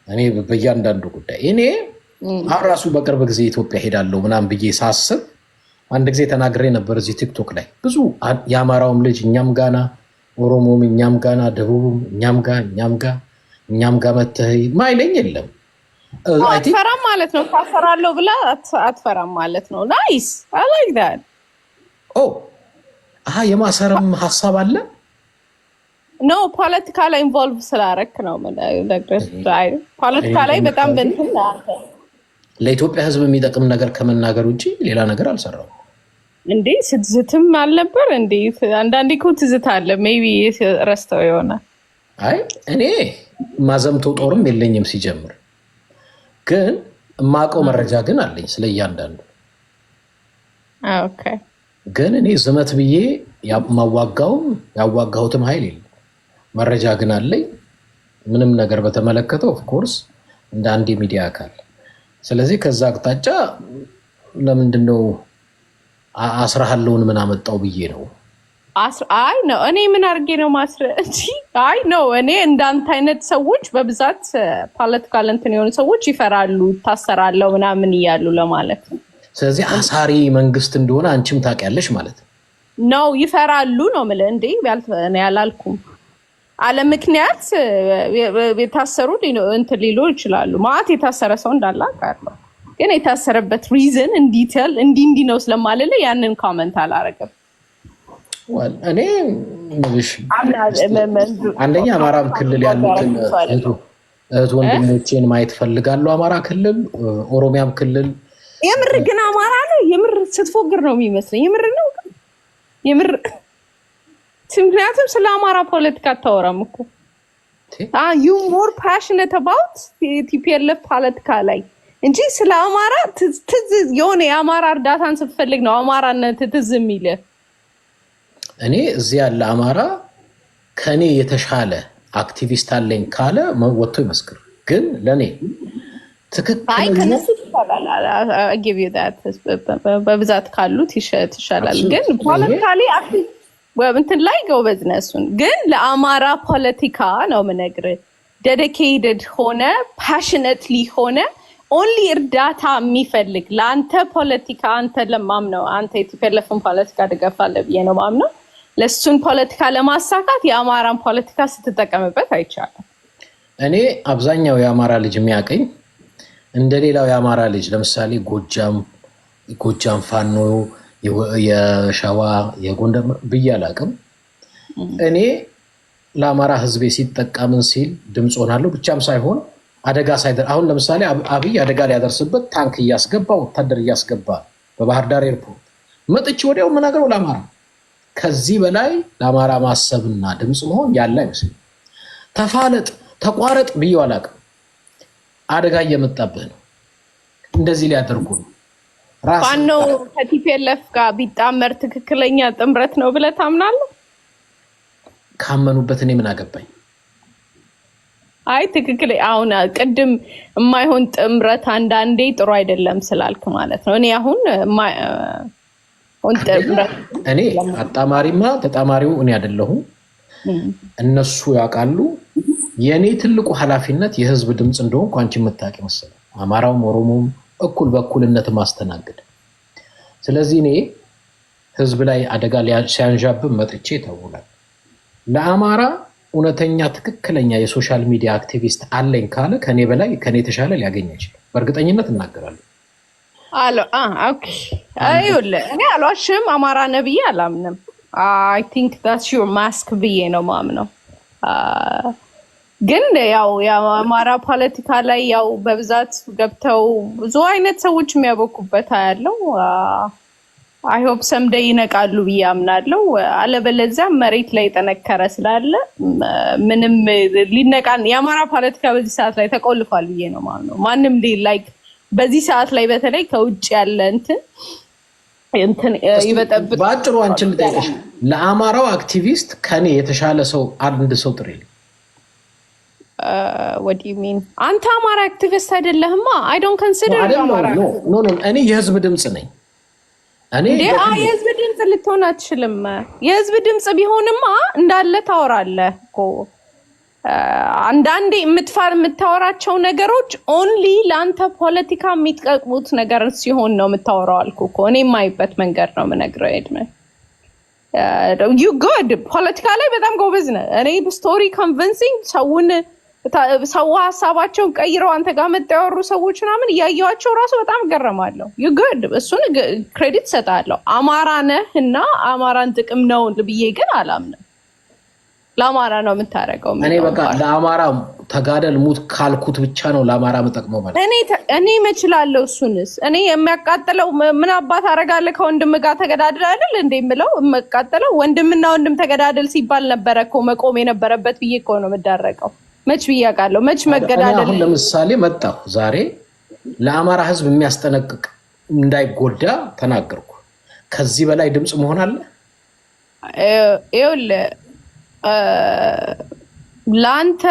እኔ በእያንዳንዱ ጉዳይ እኔ አራሱ በቅርብ ጊዜ ኢትዮጵያ ሄዳለሁ ምናምን ብዬ ሳስብ አንድ ጊዜ ተናግሬ ነበር እዚህ ቲክቶክ ላይ ብዙ ያማራውም ልጅ እኛም ጋና ኦሮሞም እኛም ጋና ደቡብም እኛም ጋር መተህ ማይለኝ የለም አትፈራም ማለት ነው ታፈራለሁ ብላ አትፈራም ማለት ነው ናይስ I like that የማሰርም ሐሳብ አለ ኖ ፖለቲካ ላይ ኢንቮልቭ ስላረክ ነው ፖለቲካ ላይ በጣም በእንትን ለኢትዮጵያ ሕዝብ የሚጠቅም ነገር ከመናገር ውጪ ሌላ ነገር አልሰራው እንዴ ስትዝትም አልነበር እንዴ አንዳንዴ እኮ ትዝታ አለ ሜቢ ረስተው ይሆናል አይ እኔ ማዘምቶ ጦርም የለኝም ሲጀምር ግን ማቀው መረጃ ግን አለኝ ስለያንዳንዱ ኦኬ ግን እኔ ዝመት ብዬ ያዋጋሁትም ኃይል የለም መረጃ ግን አለኝ ምንም ነገር በተመለከተ ኦፍ ኮርስ እንደ አንድ ሚዲያ አካል ስለዚህ ከዛ አቅጣጫ ለምንድነው አስራሃለውን ምን አመጣው ብዬ ነው አይ ነው እኔ ምን አርጌ ነው ማስረጂ አይ ነው እኔ እንዳንተ አይነት ሰዎች በብዛት ፖለቲካል እንትን የሆኑ ሰዎች ይፈራሉ ታሰራለው ምናምን ይያሉ ለማለት ነው ስለዚህ አሳሪ መንግስት እንደሆነ አንቺም ታውቂያለሽ ማለት ነው ይፈራሉ ነው ማለት እንዴ እኔ ያላልኩም አለ ምክንያት የታሰሩ እንትን ሊሉ ይችላሉ። ማለት የታሰረ ሰው እንዳለ አውቃለሁ፣ ግን የታሰረበት ሪዝን እንዲቴል እንዲህ ነው ስለማልል ያንን ኮመንት አላረግም። እኔ አንደኛ አማራም ክልል ያሉትን እህት ወንድሞቼን ማየት ፈልጋለሁ። አማራ ክልል፣ ኦሮሚያም ክልል። የምር ግን አማራ ነው የምር ስትፎግር ነው የሚመስለኝ። የምር ነው የምር። ምክንያቱም ስለ አማራ ፖለቲካ አታወራም እኮ ዩ ሞር ፓሽኔት አባውት ቲፒኤልኤፍ ፖለቲካ ላይ እንጂ ስለ አማራ ትዝ የሆነ የአማራ እርዳታን ስትፈልግ ነው አማራነት ትዝ የሚልህ። እኔ እዚህ ያለ አማራ ከኔ የተሻለ አክቲቪስት አለኝ ካለ ወጥቶ ይመስክር። ግን ለኔ ትክክል በብዛት ካሉት ይሻላል። ግን ፖለቲካሊ እንትን ላይ ጎበዝ ነህ እሱን። ግን ለአማራ ፖለቲካ ነው የምነግርህ። ዴዲኬትድ ሆነ ፓሽኔትሊ ሆነ ኦንሊ እርዳታ የሚፈልግ ለአንተ ፖለቲካ አንተ ለማምነው አንተ የቲፒኤልኤፍን ፖለቲካ ድጋፋለህ ብዬ ነው ማምነው። ለሱን ፖለቲካ ለማሳካት የአማራን ፖለቲካ ስትጠቀምበት አይቻልም። እኔ አብዛኛው የአማራ ልጅ የሚያቀኝ እንደሌላው የአማራ ልጅ ለምሳሌ ጎጃም ፋኖ፣ የሸዋ፣ የጎንደር ብዬ አላቅም። እኔ ለአማራ ህዝቤ ሲጠቀምን ሲል ድምፅ ሆናለሁ ብቻም ሳይሆን አደጋ ሳይደር አሁን ለምሳሌ አብይ አደጋ ሊያደርስበት ታንክ እያስገባ ወታደር እያስገባ በባህር ዳር ኤርፖርት መጥቼ ወዲያው የምናገረው ለአማራ። ከዚህ በላይ ለአማራ ማሰብና ድምፅ መሆን ያለ አይመስልም። ተፋለጥ ተቋረጥ ብዬው አላቅም። አደጋ እየመጣብህ ነው፣ እንደዚህ ሊያደርጉ ነው። ፋኖ ከቲፒኤልኤፍ ጋር ቢጣመር ትክክለኛ ጥምረት ነው ብለህ ታምናለህ? ካመኑበት እኔ ምን አገባኝ? አይ ትክክል። አሁን ቅድም የማይሆን ጥምረት አንዳንዴ ጥሩ አይደለም ስላልክ ማለት ነው። እኔ አሁን እኔ አጣማሪማ ተጣማሪው እኔ አይደለሁም፣ እነሱ ያውቃሉ። የእኔ ትልቁ ኃላፊነት የህዝብ ድምፅ እንደሆንኩ አንቺ የምታውቂ መሰለኝ። አማራውም ኦሮሞም እኩል በእኩልነት ማስተናገድ። ስለዚህ እኔ ህዝብ ላይ አደጋ ሲያንዣብብ መጥቼ ተውላል። ለአማራ እውነተኛ ትክክለኛ የሶሻል ሚዲያ አክቲቪስት አለኝ ካለ ከኔ በላይ ከኔ የተሻለ ሊያገኝ ይችላል። በእርግጠኝነት እናገራለሁ። ኦኬ አይውልህ እኔ አልዋሽም። አማራ ነብዬ አላምንም። አይ ቲንክ ዳትስ ዩር ማስክ ብዬ ነው ማምነው። ግን ያው የአማራ ፖለቲካ ላይ ያው በብዛት ገብተው ብዙ አይነት ሰዎች የሚያበቁበት ያለው አይ ሆፕ ሰምደይ ይነቃሉ ብዬ አምናለሁ። አለበለዚያ መሬት ላይ የጠነከረ ስላለ ምንም ሊነቃን የአማራ ፖለቲካ በዚህ ሰዓት ላይ ተቆልፏል ብዬ ነው ማምነው። ማንም ላይክ በዚህ ሰዓት ላይ በተለይ ከውጭ ያለ እንትን ይበጠብጥ። ባጭሩ አንቺን ልጠይቅሽ፣ ለአማራው አክቲቪስት ከኔ የተሻለ ሰው አንድ ሰው ጥሪልኝ። what do you mean? አንተ አማራ አክቲቪስት አይደለህማ። I don't consider አማራ ኖ እኔ የህዝብ ድምጽ ነኝ። እኔ የህዝብ ድምጽ ልትሆን አትችልም። የህዝብ ድምጽ ቢሆንማ እንዳለ ታወራለህ እኮ። አንዳንዴ የምታወራቸው ነገሮች ኦንሊ ለአንተ ፖለቲካ የሚጠቅሙት ነገር ሲሆን ነው የምታወራው አልኩ እኮ። እኔ የማይበት መንገድ ነው የምነግረው። ኤድመን ዩ ጉድ ፖለቲካ ላይ በጣም ጎበዝ ነህ። እኔ ስቶሪ ኮንቪንሲንግ ሰው ሀሳባቸውን ቀይረው አንተ ጋር መጣ ያወሩ ሰዎች ምናምን እያየኋቸው ራሱ በጣም ገረማለሁ። ዩ ጉድ እሱን ክሬዲት ሰጣለሁ። አማራ ነህ እና አማራን ጥቅም ነው ብዬ ግን አላምንም። ለአማራ ነው የምታደርገው። እኔ በቃ ለአማራ ተጋደል ሙት ካልኩት ብቻ ነው ለአማራ መጠቅመው ማለት እኔ መችላለሁ። እሱንስ እኔ የሚያቃጥለው ምን አባት አደርጋለሁ? ከወንድም ጋር ተገዳድል አይደል እንዴ የምለው። የምቃጠለው ወንድምና ወንድም ተገዳደል ሲባል ነበረ እኮ መቆም የነበረበት ብዬ እኮ ነው የምዳረቀው። መች ብዬ አውቃለሁ? መች መገዳደል። አሁን ለምሳሌ መጣሁ ዛሬ ለአማራ ህዝብ የሚያስጠነቅቅ እንዳይጎዳ ተናገርኩ። ከዚህ በላይ ድምፅ መሆን አለ? ይኸውልህ ለአንተ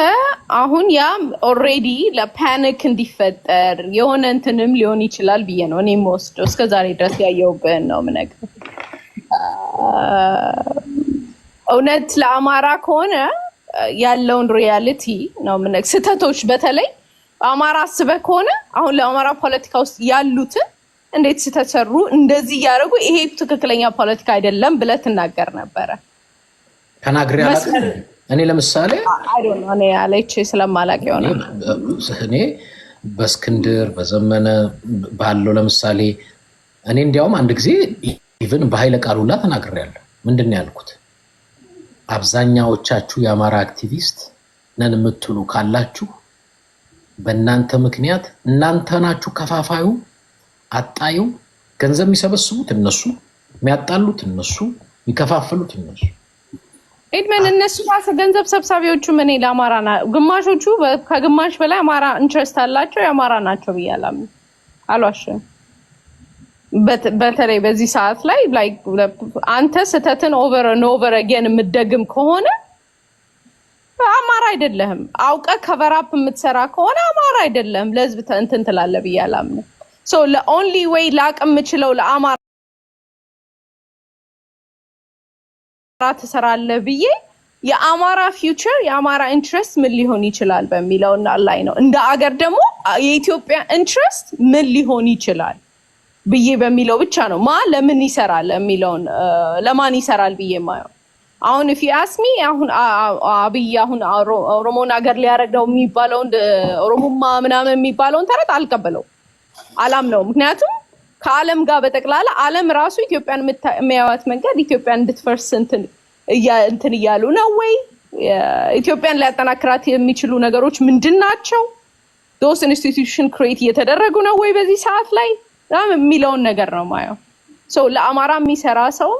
አሁን ያም ኦልሬዲ ለፓኒክ እንዲፈጠር የሆነ እንትንም ሊሆን ይችላል ብዬ ነው እኔ የምወስደው። እስከዛሬ ድረስ ያየሁብህን ነው የምነግርህ። እውነት ለአማራ ከሆነ ያለውን ሪያሊቲ ነው የምነግርህ። ስህተቶች በተለይ አማራ አስበህ ከሆነ አሁን ለአማራ ፖለቲካ ውስጥ ያሉትን እንዴት ስተሰሩ እንደዚህ እያደረጉ ይሄ ትክክለኛ ፖለቲካ አይደለም ብለህ ትናገር ነበረ። ተናግሬ አላውቅም። እኔ ለምሳሌ እኔ ያለች ስለማላቅ ይሆናል እኔ በእስክንድር በዘመነ ባለው ለምሳሌ እኔ እንዲያውም አንድ ጊዜ ኢቭን በኃይለ ቃል ሁላ ተናግሬያለሁ። ምንድን ነው ያልኩት? አብዛኛዎቻችሁ የአማራ አክቲቪስት ነን የምትሉ ካላችሁ በእናንተ ምክንያት እናንተ ናችሁ ከፋፋዩ፣ አጣዩ፣ ገንዘብ የሚሰበስቡት እነሱ፣ የሚያጣሉት እነሱ፣ የሚከፋፍሉት እነሱ። ኤድመን እነሱ ገንዘብ ሰብሳቢዎቹ ምን ለአማራ ግማሾቹ ከግማሽ በላይ አማራ ኢንትረስት አላቸው የአማራ ናቸው ብያለሁ። አልዋሽም። በተለይ በዚህ ሰዓት ላይ አንተ ስህተትን ኦቨር ኤንድ ኦቨር አጌን የምትደግም ከሆነ አማራ አይደለህም። አውቀህ ከቨራፕ የምትሰራ ከሆነ አማራ አይደለህም። ለህዝብ እንትን ትላለህ ብያለሁ። ሶ ለኦንሊ ዌይ ላቅ የምችለው ለአማራ ትሰራለህ ብዬ የአማራ ፊውቸር የአማራ ኢንትረስት ምን ሊሆን ይችላል በሚለው ላይ ነው። እንደ አገር ደግሞ የኢትዮጵያ ኢንትረስት ምን ሊሆን ይችላል ብዬ በሚለው ብቻ ነው ለምን ይሰራል የሚለውን ለማን ይሰራል ብዬ ማየው። አሁን if you ask me አሁን አብይ አሁን ኦሮሞን አገር ሊያረግደው የሚባለውን ኦሮሞማ ምናምን የሚባለውን ተረት አልቀበለው አላምነው። ምክንያቱም ከዓለም ጋር በጠቅላላ ዓለም ራሱ ኢትዮጵያን የሚያዩት መንገድ ኢትዮጵያን እንድትፈርስ እንትን እያሉ ነው ወይ? ኢትዮጵያን ሊያጠናክራት የሚችሉ ነገሮች ምንድን ናቸው? those institution create እየተደረጉ ነው ወይ በዚህ ሰዓት ላይ የሚለውን ነገር ነው ማየው። ሶ ለአማራ የሚሰራ ሰው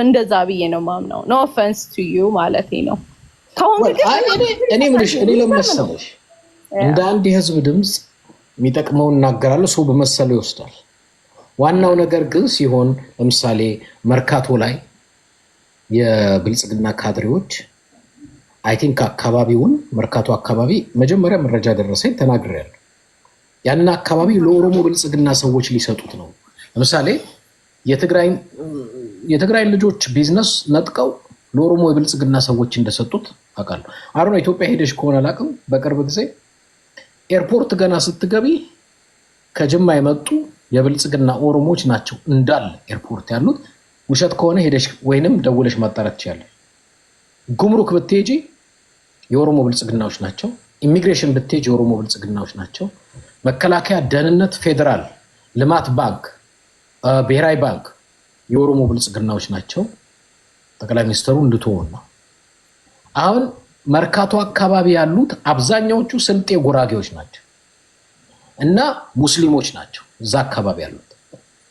እንደዛ ብዬ ነው ማምነው። no offense to you ማለት ነው። እኔ ለመሰለሽ እንደ አንድ የህዝብ ድምፅ የሚጠቅመውን እናገራለሁ፣ ሰው በመሰለው ይወስዳል። ዋናው ነገር ግን ሲሆን ለምሳሌ መርካቶ ላይ የብልጽግና ካድሬዎች አይ ቲንክ አካባቢውን መርካቶ አካባቢ መጀመሪያ መረጃ ደረሰኝ ተናግሬያለሁ። ያንን አካባቢ ለኦሮሞ ብልጽግና ሰዎች ሊሰጡት ነው። ለምሳሌ የትግራይ ልጆች ቢዝነስ ነጥቀው ለኦሮሞ የብልጽግና ሰዎች እንደሰጡት አውቃለሁ። አሁን ኢትዮጵያ ሄደሽ ከሆነ አላውቅም፣ በቅርብ ጊዜ ኤርፖርት ገና ስትገቢ ከጅማ የመጡ የብልጽግና ኦሮሞዎች ናቸው እንዳለ ኤርፖርት ያሉት። ውሸት ከሆነ ሄደሽ ወይንም ደውለሽ ማጣራት ትችያለሽ። ጉምሩክ ብትሄጂ የኦሮሞ ብልጽግናዎች ናቸው። ኢሚግሬሽን ብትሄጂ የኦሮሞ ብልጽግናዎች ናቸው። መከላከያ፣ ደህንነት፣ ፌዴራል፣ ልማት ባንክ፣ ብሔራዊ ባንክ የኦሮሞ ብልጽግናዎች ናቸው። ጠቅላይ ሚኒስትሩ እንድትሆኑ አሁን መርካቶ አካባቢ ያሉት አብዛኛዎቹ ስልጤ ጉራጌዎች ናቸው እና ሙስሊሞች ናቸው እዛ አካባቢ ያሉት።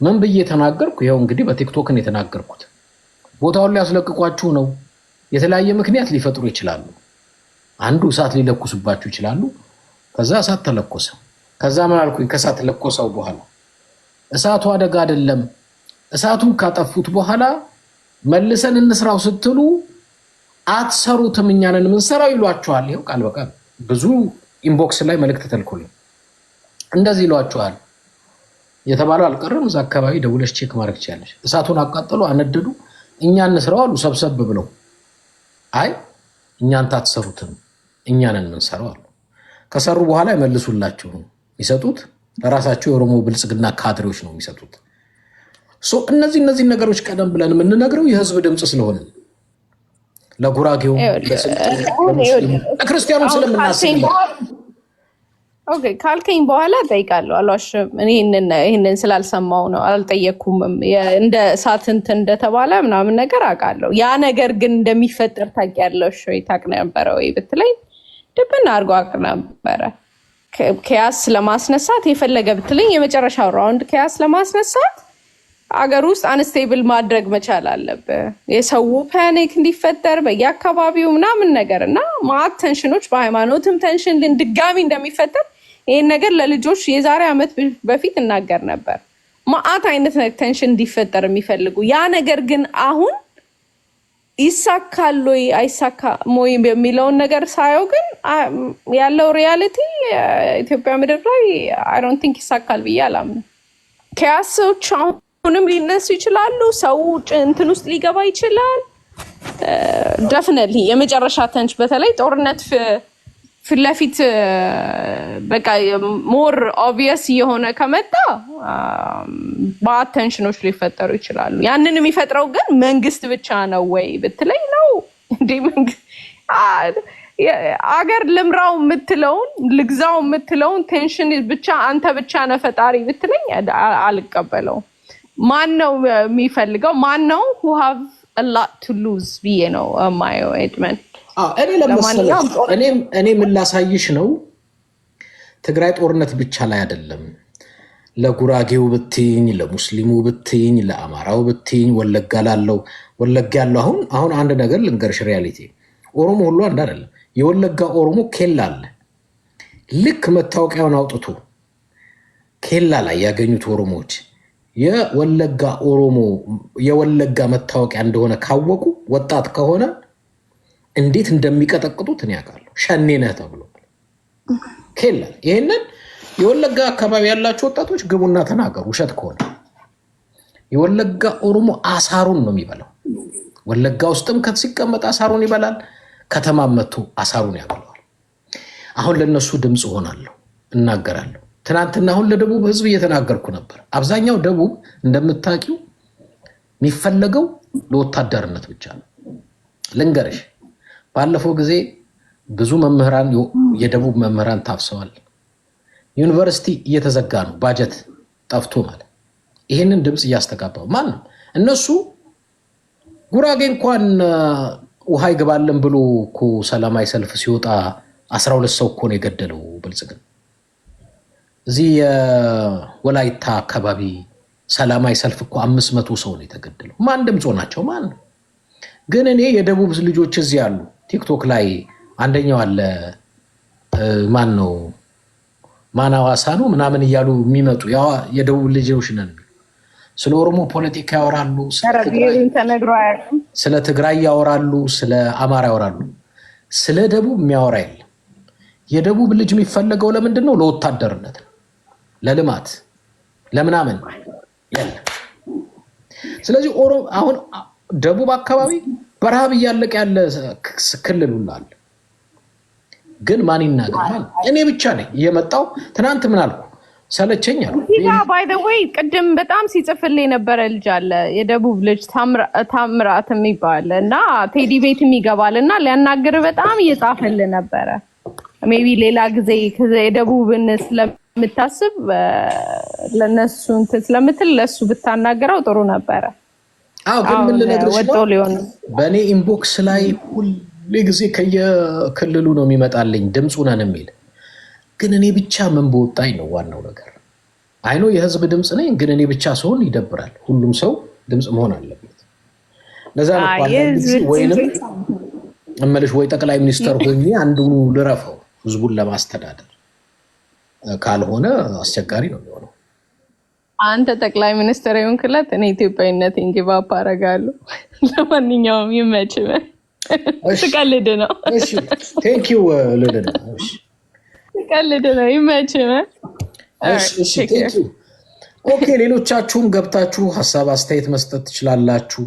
ምን ብዬ ተናገርኩ? ይኸው እንግዲህ በቲክቶክን የተናገርኩት ቦታውን ሊያስለቅቋችሁ ነው። የተለያየ ምክንያት ሊፈጥሩ ይችላሉ። አንዱ እሳት ሊለኩስባችሁ ይችላሉ። ከዛ እሳት ተለኮሰ። ከዛ ምን አልኩኝ? ከእሳት ለኮሰው በኋላ እሳቱ አደጋ አይደለም፣ እሳቱን ካጠፉት በኋላ መልሰን እንስራው ስትሉ አትሰሩትም፣ እኛንን ምንሰራው ይሏችኋል። ይኸው ቃል በቃል ብዙ ኢንቦክስ ላይ መልእክት ተልኮልኝ እንደዚህ ይሏችኋል የተባለው አልቀረም። እዛ አካባቢ ደውለሽ ቼክ ማድረግ ትችያለሽ። እሳቱን አቃጠሉ፣ አነደዱ። እኛ እንስራው አሉ ሰብሰብ ብለው። አይ እኛን ታትሰሩትም፣ እኛንን ምንሰራው አሉ። ከሰሩ በኋላ ይመልሱላችሁ ነው የሚሰጡት። ለራሳቸው የኦሮሞ ብልጽግና ካድሬዎች ነው የሚሰጡት። እነዚህ ነገሮች ቀደም ብለን የምንነግረው የህዝብ ድምፅ ስለሆነ ለጉራጌው፣ ለክርስቲያኑ ስለምናስብ ካልከኝ በኋላ ጠይቃለሁ። አልዋሽም። ይህንን ስላልሰማው ነው አልጠየኩም። እንደ እሳት እንትን እንደተባለ ምናምን ነገር አውቃለሁ። ያ ነገር ግን እንደሚፈጠር ታውቂያለሽ ወይ? ታውቅ ነበረ ወይ ብትለኝ ድብን አድርጎ አውቅ ነበረ። ኪያስ ለማስነሳት የፈለገ ብትለኝ የመጨረሻው ራውንድ ኪያስ ለማስነሳት አገር ውስጥ አንስቴብል ማድረግ መቻል አለብህ። የሰው ፓኒክ እንዲፈጠር በየአካባቢው ምናምን ነገር እና ማዕት ተንሽኖች በሃይማኖትም ተንሽን ድጋሚ እንደሚፈጠር ይህን ነገር ለልጆች የዛሬ ዓመት በፊት እናገር ነበር። ማዕት አይነት ተንሽን እንዲፈጠር የሚፈልጉ ያ ነገር ግን አሁን ይሳካል ወይ አይሳካም ወይ የሚለውን ነገር ሳየው ግን ያለው ሪያሊቲ ኢትዮጵያ ምድር ላይ አይ ዶንት ቲንክ ይሳካል ብዬ አላምንም። ኪያሶች አሁንም ሊነሱ ይችላሉ። ሰው እንትን ውስጥ ሊገባ ይችላል። ደፍነትሊ የመጨረሻ ተንሽ በተለይ ጦርነት ፊት ለፊት በቃ ሞር ኦብቪየስ የሆነ ከመጣ በአቴንሽኖች ሊፈጠሩ ይችላሉ። ያንን የሚፈጥረው ግን መንግስት ብቻ ነው ወይ ብትለኝ ነው እንዴ? መንግስት አገር ልምራው የምትለውን ልግዛው የምትለውን ቴንሽን ብቻ አንተ ብቻ ነህ ፈጣሪ ብትለኝ አልቀበለውም። ማን ነው የሚፈልገው? ማን ነው who have a lot to lose ብዬ ነው ማየው። ኤድመንድ እኔ ምን ላሳይሽ ነው፣ ትግራይ ጦርነት ብቻ ላይ አይደለም። ለጉራጌው ብትይኝ፣ ለሙስሊሙ ብትይኝ፣ ለአማራው ብትይኝ፣ ወለጋ ያለው አሁን አንድ ነገር ልንገርሽ፣ ሪያሊቲ ኦሮሞ ሁሉ አንድ አይደለም። የወለጋ ኦሮሞ ኬላ አለ። ልክ መታወቂያውን አውጥቶ ኬላ ላይ ያገኙት ኦሮሞዎች የወለጋ ኦሮሞ የወለጋ መታወቂያ እንደሆነ ካወቁ ወጣት ከሆነ እንዴት እንደሚቀጠቅጡት እኔ ያውቃለሁ። ሸኔ ነህ ተብሎ ኬላ። ይሄንን የወለጋ አካባቢ ያላችሁ ወጣቶች ግቡና ተናገሩ፣ ውሸት ከሆነ። የወለጋ ኦሮሞ አሳሩን ነው የሚበላው። ወለጋ ውስጥም ሲቀመጥ አሳሩን ይበላል፣ ከተማም መጥቶ አሳሩን ያበላዋል። አሁን ለነሱ ድምፅ ሆናለሁ፣ እናገራለሁ። ትናንትና አሁን ለደቡብ ህዝብ እየተናገርኩ ነበር። አብዛኛው ደቡብ እንደምታውቂው የሚፈለገው ለወታደርነት ብቻ ነው። ልንገርሽ፣ ባለፈው ጊዜ ብዙ መምህራን የደቡብ መምህራን ታፍሰዋል። ዩኒቨርሲቲ እየተዘጋ ነው፣ ባጀት ጠፍቶ ማለት። ይህንን ድምፅ እያስተጋባው ማን ነው? እነሱ ጉራጌ እንኳን ውሃ ይገባለን ብሎ እኮ ሰላማዊ ሰልፍ ሲወጣ 12 ሰው እኮ ነው የገደለው ብልጽግና። እዚህ የወላይታ አካባቢ ሰላማዊ ሰልፍ እኮ 500 ሰው ነው የተገደለው። ማን ድምፅ ናቸው? ማን ነው? ግን እኔ የደቡብ ልጆች እዚህ አሉ፣ ቲክቶክ ላይ አንደኛው አለ፣ ማን ነው ማናዋሳ ነው ምናምን እያሉ የሚመጡ የደቡብ ልጆች ነን። ስለ ኦሮሞ ፖለቲካ ያወራሉ፣ ስለ ትግራይ ያወራሉ፣ ስለ አማራ ያወራሉ። ስለ ደቡብ የሚያወራ የለም። የደቡብ ልጅ የሚፈለገው ለምንድን ነው? ለወታደርነት፣ ለልማት፣ ለምናምን የለም። ስለዚህ አሁን ደቡብ አካባቢ በረሃብ እያለቀ ያለ ክልል ሁሉ አለ። ግን ማን ይናገራል? እኔ ብቻ ነኝ እየመጣው። ትናንት ምን አልኩ? ሰለቸኝ አልኩ። ባይ ዘ ዌይ ቅድም በጣም ሲጽፍልኝ የነበረ ልጅ አለ፣ የደቡብ ልጅ ታምራት የሚባል እና ቴዲ ቤት የሚገባል እና ሊያናግር በጣም እየጻፈልህ ነበረ። ሜቢ ሌላ ጊዜ የደቡብን ስለምታስብ ለነሱ እንትን ስለምትል ለሱ ብታናገረው ጥሩ ነበረ። አዎ፣ ግን ምን ልነግርሽ ነው፣ በእኔ ኢንቦክስ ላይ ሁሌ ጊዜ ከየክልሉ ነው የሚመጣልኝ ድምፁ ነን የሚል። ግን እኔ ብቻ ምን በወጣኝ ነው ዋናው ነገር። አይኖ የህዝብ ድምፅ ነኝ፣ ግን እኔ ብቻ ስሆን ይደብራል። ሁሉም ሰው ድምፅ መሆን አለበት። ለዛ ነው ወይንም እመልሽ ወይ ጠቅላይ ሚኒስተር ሆኜ አንዱን ልረፈው ህዝቡን ለማስተዳደር፣ ካልሆነ አስቸጋሪ ነው የሚሆነው። አንተ ጠቅላይ ሚኒስትር የሆንክለት እኔ ኢትዮጵያዊነቴን ጊቭ አፕ አደርጋለሁ። ለማንኛውም ይመችህ። ትቀልድ ነው። እሺ ቴንክ ዩ ልልድ ነው። እሺ ትቀልድ ነው። ይመችህ። እሺ ቴንክ ዩ። ኦኬ፣ ሌሎቻችሁም ገብታችሁ ሀሳብ አስተያየት መስጠት ትችላላችሁ።